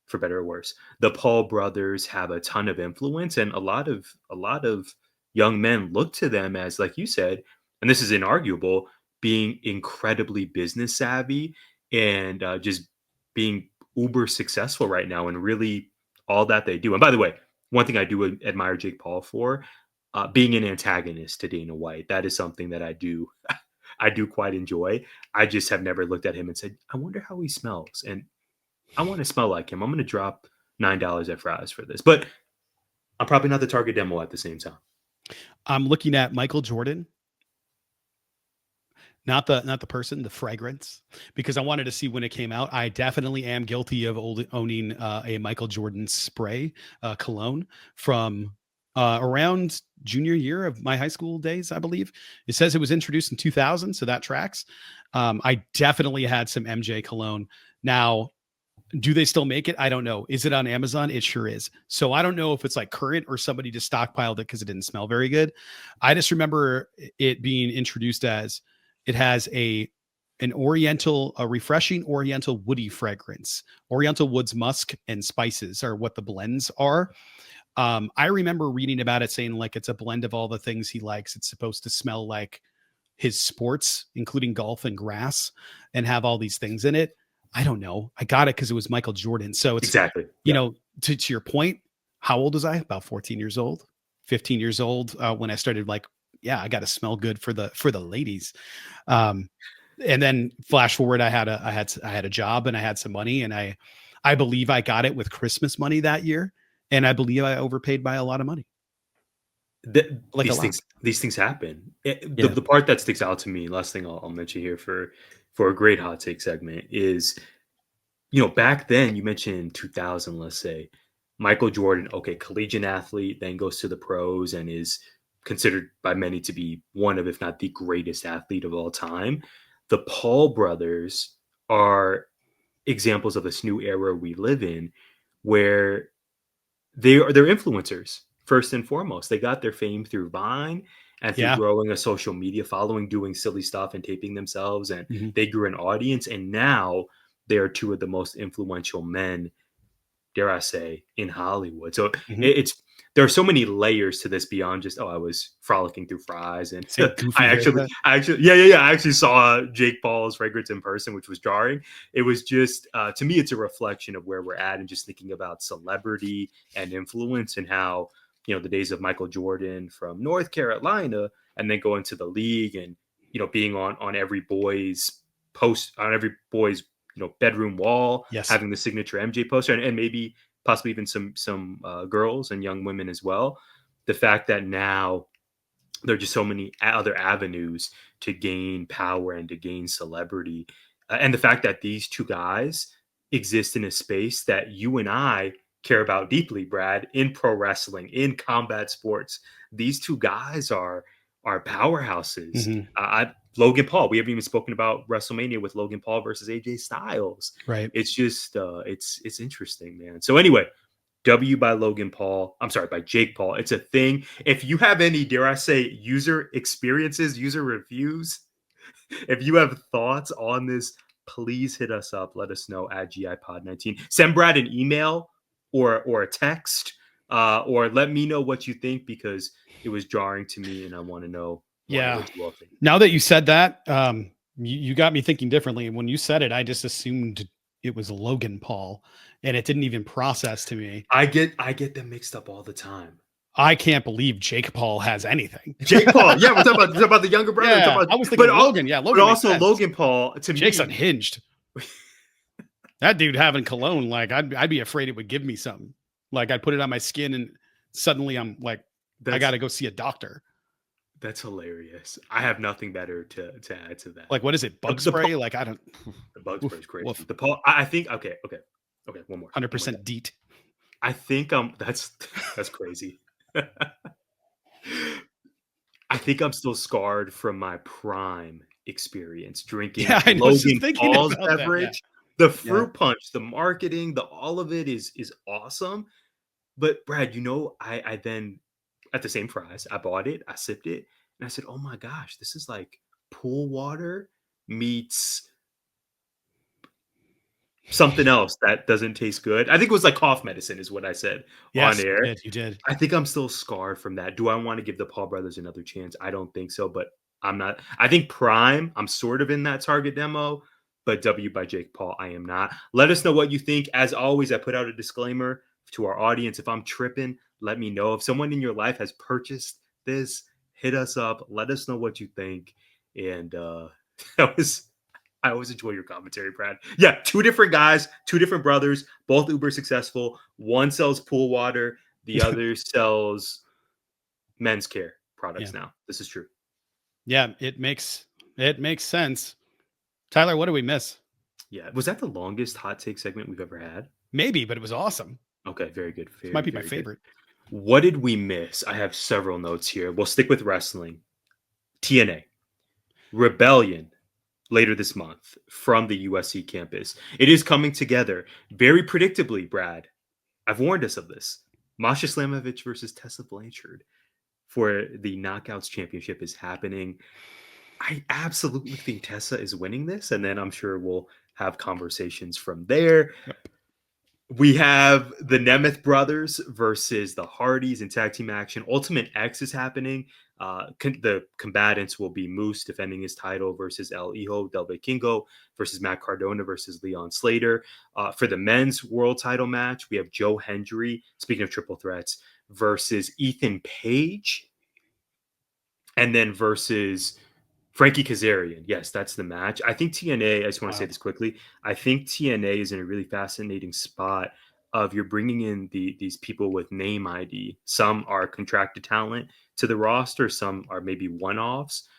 for better or worse, the Paul brothers have a ton of influence, and a lot of young men look to them as, like you said, and this is inarguable, being incredibly business savvy and just being uber successful right now, and really all that they do. And by the way, one thing I do admire Jake Paul for, being an antagonist to Dana White. That is something that I do quite enjoy. I just have never looked at him and said, I wonder how he smells. And I want to smell like him. I'm going to drop $9 at Fry's for this. But I'm probably not the target demo at the same time. I'm looking at Michael Jordan. Not the person, the fragrance, because I wanted to see when it came out. I definitely am guilty of owning a Michael Jordan spray cologne from around junior year of my high school days, I believe. It says it was introduced in 2000, so that tracks. I definitely had some MJ cologne. Now, do they still make it? I don't know. Is it on Amazon? It sure is. So I don't know if it's like current or somebody just stockpiled it because it didn't smell very good. I just remember it being introduced as it has a refreshing oriental woody fragrance. Oriental woods, musk, and spices are what the blends are. I remember reading about it saying like it's a blend of all the things he likes. It's supposed to smell like his sports, including golf and grass, and have all these things in it. I don't know. I got it because it was Michael Jordan. So it's exactly, you know, to your point, how old was I? About 14 years old, 15 years old when I started like, yeah, I got to smell good for the ladies. And then flash forward, I had a job and I had some money, and I believe I got it with Christmas money that year. And I believe I overpaid by a lot of money. These things happen. The part that sticks out to me, last thing I'll mention here for a great hot take segment is, you know, back then you mentioned 2000, let's say, Michael Jordan, okay, collegiate athlete, then goes to the pros and is considered by many to be one of, if not the greatest athlete of all time. The Paul brothers are examples of this new era we live in, where they're influencers first and foremost. They got their fame through Vine and through growing a social media following, doing silly stuff and taping themselves, and they grew an audience. And now they are two of the most influential men, dare I say, in Hollywood. So there are so many layers to this beyond just, I was frolicking through fries, and I actually saw Jake Paul's fragrance in person, which was jarring. It was just, to me, it's a reflection of where we're at, and just thinking about celebrity and influence, and how, the days of Michael Jordan from North Carolina, and then going to the league, and being on every boy's post, on every boy's bedroom wall, having the signature MJ poster, and maybe possibly even some girls and young women as well. The fact that now there are just so many other avenues to gain power and to gain celebrity, and the fact that these two guys exist in a space that you and I care about deeply, Brad, in pro wrestling, in combat sports. These two guys are powerhouses. Logan Paul. We haven't even spoken about WrestleMania with Logan Paul versus AJ Styles. Right. It's just it's interesting, man. So anyway, W by Logan Paul. I'm sorry, by Jake Paul. It's a thing. If you have any, dare I say, user experiences, user reviews, if you have thoughts on this, please hit us up. Let us know at GIPod19. Send Brad an email or a text, or let me know what you think, because it was jarring to me and I want to know. Now that you said that, you got me thinking differently. When you said it, I just assumed it was Logan Paul, and it didn't even process to me. I get them mixed up all the time. I can't believe Jake Paul has anything. Jake Paul, yeah, we're talking about the younger brother. Yeah, I was thinking Logan. Yeah, Logan. But also Logan Paul. To Jake's me, unhinged. That dude having cologne, like I'd be afraid it would give me something. Like I'd put it on my skin, and suddenly I'm like, I got to go see a doctor. That's hilarious. I have nothing better to add to that. Like, what is it? Bug spray? Like, I don't. The bug spray is crazy. The Paul. I think. Okay. One more. 100% DEET. I think that's crazy. I think I'm still scarred from my prime experience drinking Logan Paul's beverage. The fruit punch, the marketing, all of it is awesome. But Brad, I then, at the same fries, I bought it, I sipped it, and I said, "Oh my gosh, this is like pool water meets something else that doesn't taste good." I think it was like cough medicine, is what I said on air. You did. I think I'm still scarred from that. Do I want to give the Paul brothers another chance? I don't think so, but I'm not. I think prime, I'm sort of in that target demo, but W by Jake Paul, I am not. Let us know what you think. As always, I put out a disclaimer to our audience. If I'm tripping, let me know. If someone in your life has purchased this, hit us up. Let us know what you think. And I always enjoy your commentary, Brad. Yeah, two different guys, two different brothers, both uber successful. One sells pool water, the other sells men's care products now. This is true. Yeah, it makes sense. Tyler, what did we miss? Yeah, was that the longest hot take segment we've ever had? Maybe, but it was awesome. Okay, very good. It might be my favorite. Good. What did we miss? I have several notes here. We'll stick with wrestling. TNA. Rebellion later this month from the USC campus. It is coming together very predictably, Brad. I've warned us of this. Masha Slamovich versus Tessa Blanchard for the Knockouts Championship is happening. I absolutely think Tessa is winning this, and then I'm sure we'll have conversations from there. Yep. We have the Nemeth brothers versus the Hardys in tag team action. Ultimate X is happening. The combatants will be Moose defending his title versus El Hijo del Vikingo versus Matt Cardona versus Leon Slater. For the men's world title match, we have Joe Hendry, speaking of triple threats, versus Ethan Page. And then versus Frankie Kazarian. Yes, that's the match. I think TNA, I just want to say this quickly. I think TNA is in a really fascinating spot of you're bringing in these people with name ID. Some are contracted talent to the roster. Some are maybe one-offs.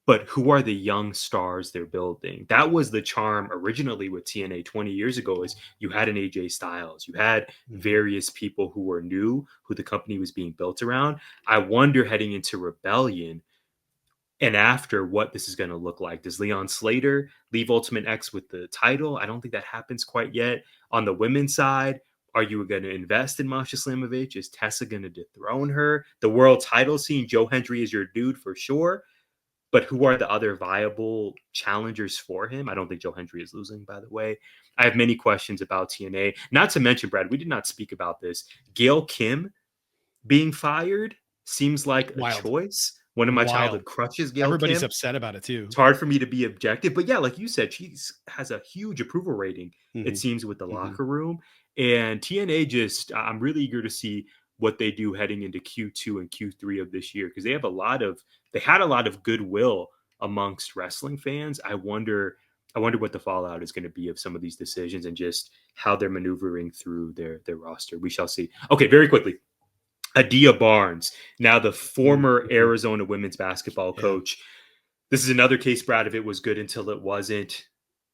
But who are the young stars they're building? That was the charm originally with TNA 20 years ago, is you had an AJ Styles. You had various people who were new, who the company was being built around. I wonder, heading into Rebellion, and after what this is going to look like. Does Leon Slater leave Ultimate X with the title? I don't think that happens quite yet. On the women's side, are you going to invest in Masha Slamovich? Is Tessa going to dethrone her? The world title scene, Joe Hendry is your dude for sure. But who are the other viable challengers for him? I don't think Joe Hendry is losing, by the way. I have many questions about TNA. Not to mention, Brad, we did not speak about this. Gail Kim being fired seems like a choice. One of my childhood crushes, Gail Everybody's Kim. upset about it too. It's hard for me to be objective, but yeah, like you said, she has a huge approval rating, it seems, with the locker room. And TNA I'm really eager to see what they do heading into Q2 and Q3 of this year, because they had a lot of goodwill amongst wrestling fans. I wonder what the fallout is going to be of some of these decisions and just how they're maneuvering through their roster. We shall see. Okay, very quickly. Adia Barnes, now the former Arizona women's basketball coach. This is another case, Brad, of it was good until it wasn't.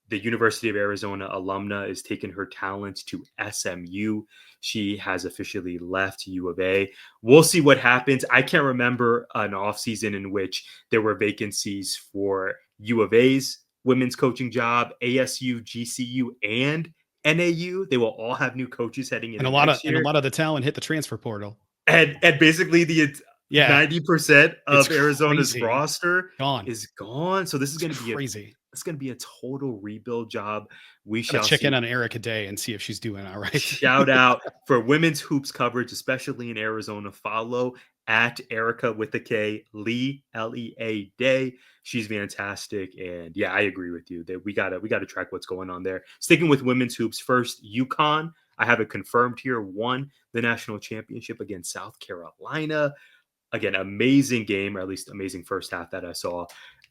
The University of Arizona alumna is taking her talents to SMU. She has officially left U of A. We'll see what happens. I can't remember an offseason in which there were vacancies for U of A's women's coaching job, ASU, GCU, and NAU. They will all have new coaches heading into next year. And a lot of the talent hit the transfer portal. And basically the 90% of Arizona's roster is gone. So this is going to be crazy. It's going to be a total rebuild job. We shall check in on Erica Day and see if she's doing all right. Shout out for women's hoops coverage, especially in Arizona. Follow at Erica with a K, Lee, Lea Day. She's fantastic. And yeah, I agree with you that we gotta track what's going on there. Sticking with women's hoops first, UConn. I have it confirmed here, won the national championship against South Carolina. Again, amazing game, or at least amazing first half that I saw.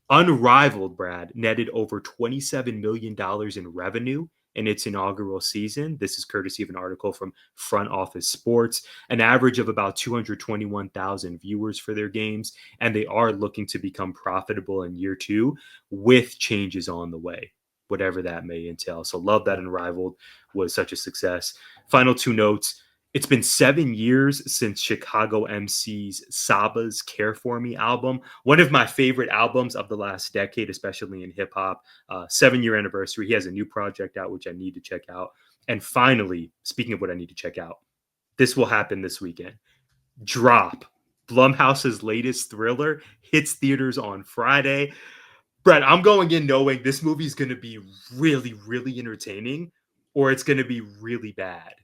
Unrivaled, Brad, netted over $27 million in revenue in its inaugural season. This is courtesy of an article from Front Office Sports. An average of about 221,000 viewers for their games, and they are looking to become profitable in year 2 with changes on the way, whatever that may entail. So love that Unrivaled was such a success. Final 2 notes. It's been 7 years since Chicago MC's Saba's Care For Me album, one of my favorite albums of the last decade, especially in hip hop. 7-year anniversary. He has a new project out, which I need to check out. And finally, speaking of what I need to check out, this will happen this weekend. Drop, Blumhouse's latest thriller, hits theaters on Friday. Brett, I'm going in knowing this movie is going to be really, really entertaining, or it's going to be really bad.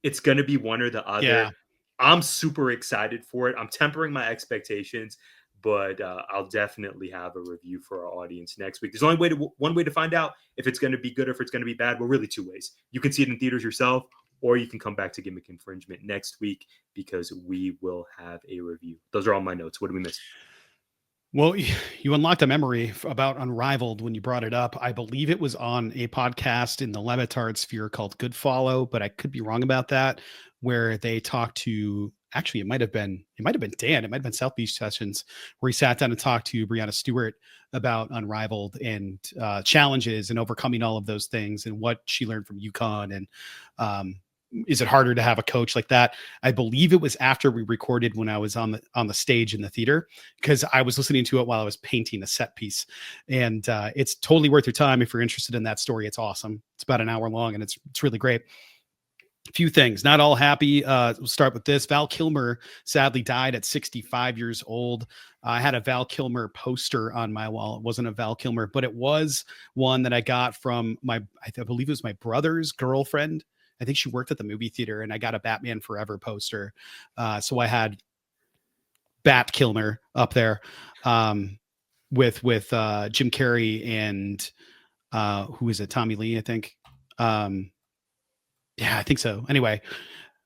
It's going to be one or the other. Yeah. I'm super excited for it. I'm tempering my expectations, but I'll definitely have a review for our audience next week. There's only one way to find out if it's going to be good or if it's going to be bad. Well, really 2 ways. You can see it in theaters yourself, or you can come back to Gimmick Infringement next week because we will have a review. Those are all my notes. What did we miss? Well, you unlocked a memory about Unrivaled when you brought it up. I believe it was on a podcast in the Levitard sphere called Good Follow, but I could be wrong about that, where they talked to, actually, it might have been Dan, it might have been South Beach Sessions, where he sat down and talked to Brianna Stewart about Unrivaled and challenges and overcoming all of those things and what she learned from UConn and is it harder to have a coach like that? I believe it was after we recorded when I was on the stage in the theater, because I was listening to it while I was painting a set piece, and it's totally worth your time if you're interested in that story. It's awesome. It's about an hour long and it's really great. A few things, not all happy. We'll start with this. Val Kilmer sadly died at 65 years old. I had a Val Kilmer poster on my wall. It wasn't a Val Kilmer, but it was one that I got from I believe it was my brother's girlfriend. I think she worked at the movie theater, and I got a Batman Forever poster. So I had Bat Kilmer up there with Jim Carrey and who is it? Tommy Lee, I think. Yeah, I think so. Anyway,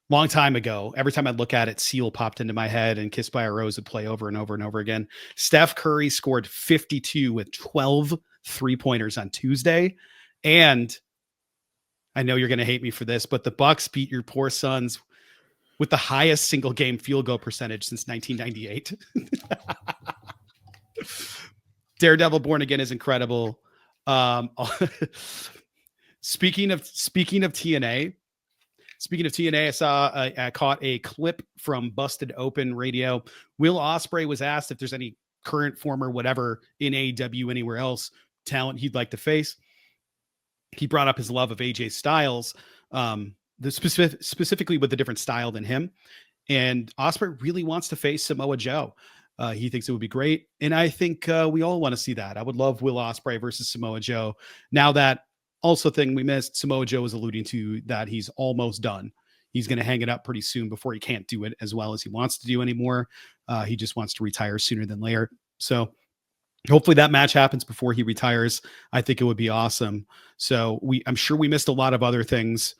long time ago, every time I'd look at it, Seal popped into my head and Kissed by a Rose would play over and over and over again. Steph Curry scored 52 with 12 3-pointers on Tuesday. And I know you're going to hate me for this, but the Bucks beat your poor Suns with the highest single game field goal percentage since 1998. Daredevil Born Again is incredible. Speaking of TNA, I caught a clip from Busted Open Radio. Will Ospreay was asked if there's any current, former, whatever, in AEW, anywhere else, talent he'd like to face. He brought up his love of AJ Styles, specifically with a different style than him. And Ospreay really wants to face Samoa Joe. He thinks it would be great. And I think we all want to see that. I would love Will Ospreay versus Samoa Joe. Now, that also thing we missed, Samoa Joe is alluding to that he's almost done. He's going to hang it up pretty soon before he can't do it as well as he wants to do anymore. He just wants to retire sooner than later. So hopefully that match happens before he retires. I think it would be awesome. So I'm sure we missed a lot of other things,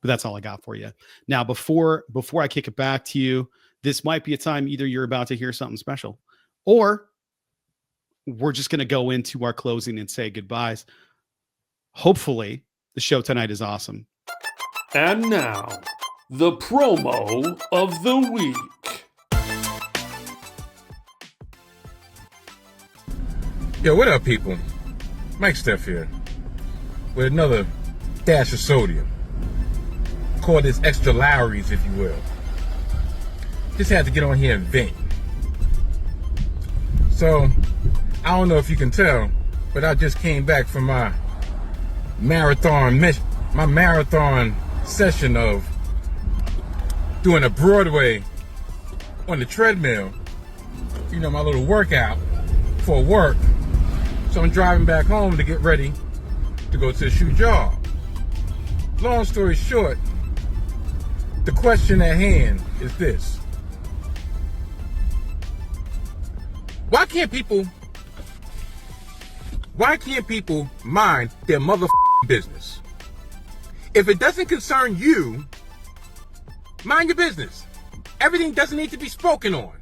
but that's all I got for you. Now, before I kick it back to you, this might be a time either you're about to hear something special, or we're just going to go into our closing and say goodbyes. Hopefully the show tonight is awesome. And now, the promo of the week. Yo, what up, people? Mike Steph here with another dash of sodium. Call this extra Lowry's, if you will. Just had to get on here and vent. So, I don't know if you can tell, but I just came back from my marathon session of doing a Broadway on the treadmill. You know, my little workout for work. So I'm driving back home to get ready to go to the shoe job. Long story short, the question at hand is this. Why can't people mind their motherfucking business? If it doesn't concern you, mind your business. Everything doesn't need to be spoken on.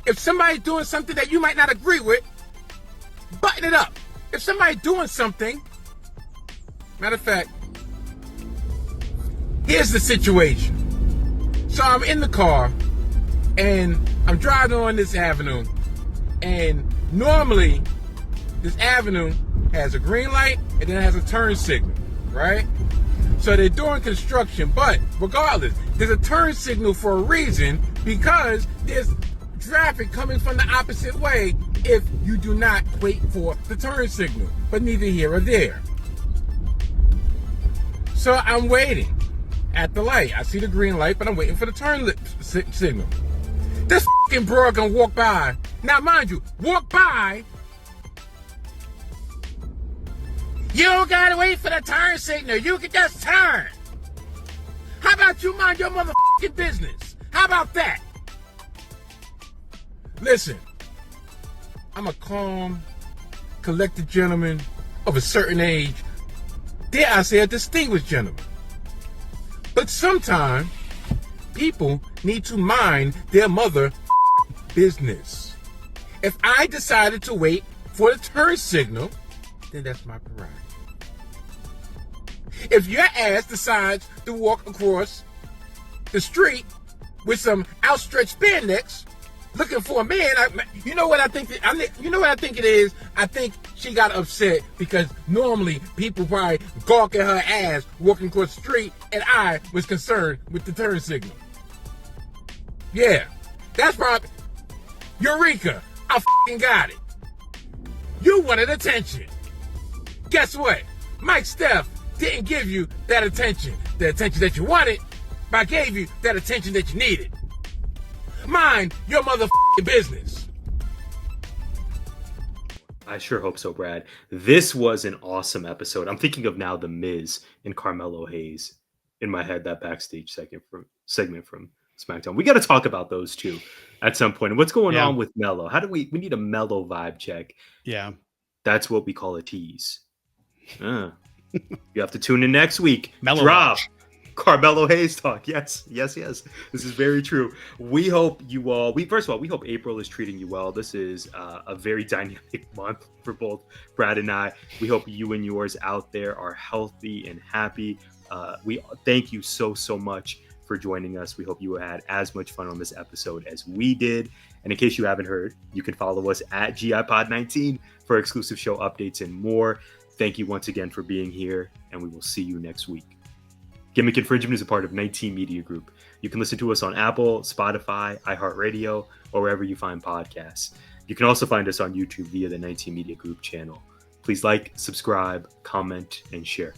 If somebody's doing something that you might not agree with, button it up. If somebody's doing something, matter of fact, here's the situation. So I'm in the car and I'm driving on this avenue, and normally this avenue has a green light and then it has a turn signal, right? So they're doing construction, but regardless, there's a turn signal for a reason, because there's traffic coming from the opposite way if you do not wait for the turn signal, but neither here or there. So I'm waiting at the light. I see the green light, but I'm waiting for the turn signal. This fucking broad gonna walk by. Now, mind you, walk by. You don't gotta wait for the turn signal. You can just turn. How about you mind your motherfucking business? How about that? Listen, I'm a calm, collected gentleman of a certain age. Dare I say a distinguished gentleman. But sometimes people need to mind their mother business. If I decided to wait for the turn signal, then that's my prerogative. If your ass decides to walk across the street with some outstretched spandex, looking for a man, you know what I think? You know what I think it is? I think she got upset because normally people probably gawk at her ass walking across the street, and I was concerned with the turn signal. Yeah, that's probably Eureka. I f***ing got it. You wanted attention. Guess what? Mike Steph didn't give you that attention, the attention that you wanted, but I gave you that attention that you needed. Mind your motherfucking business. I sure hope so, Brad. This was an awesome episode. I'm thinking of now The Miz and Carmelo Hayes in my head, that backstage segment from SmackDown. We got to talk about those two at some point. And what's going on with Melo? How do we need a Melo vibe check? Yeah. That's what we call a tease. You have to tune in next week. Mellow Drop. watch. Carmelo Hayes talk. Yes. This is very true. We hope you all, first of all, we hope April is treating you well. This is a very dynamic month for both Brad and I. We hope you and yours out there are healthy and happy. We thank you so much for joining us. We hope you had as much fun on this episode as we did. And in case you haven't heard, you can follow us at GIPod19 for exclusive show updates and more. Thank you once again for being here, and we will see you next week. Gimmick Infringement is a part of 19 Media Group. You can listen to us on Apple, Spotify, iHeartRadio, or wherever you find podcasts. You can also find us on YouTube via the 19 Media Group channel. Please like, subscribe, comment, and share.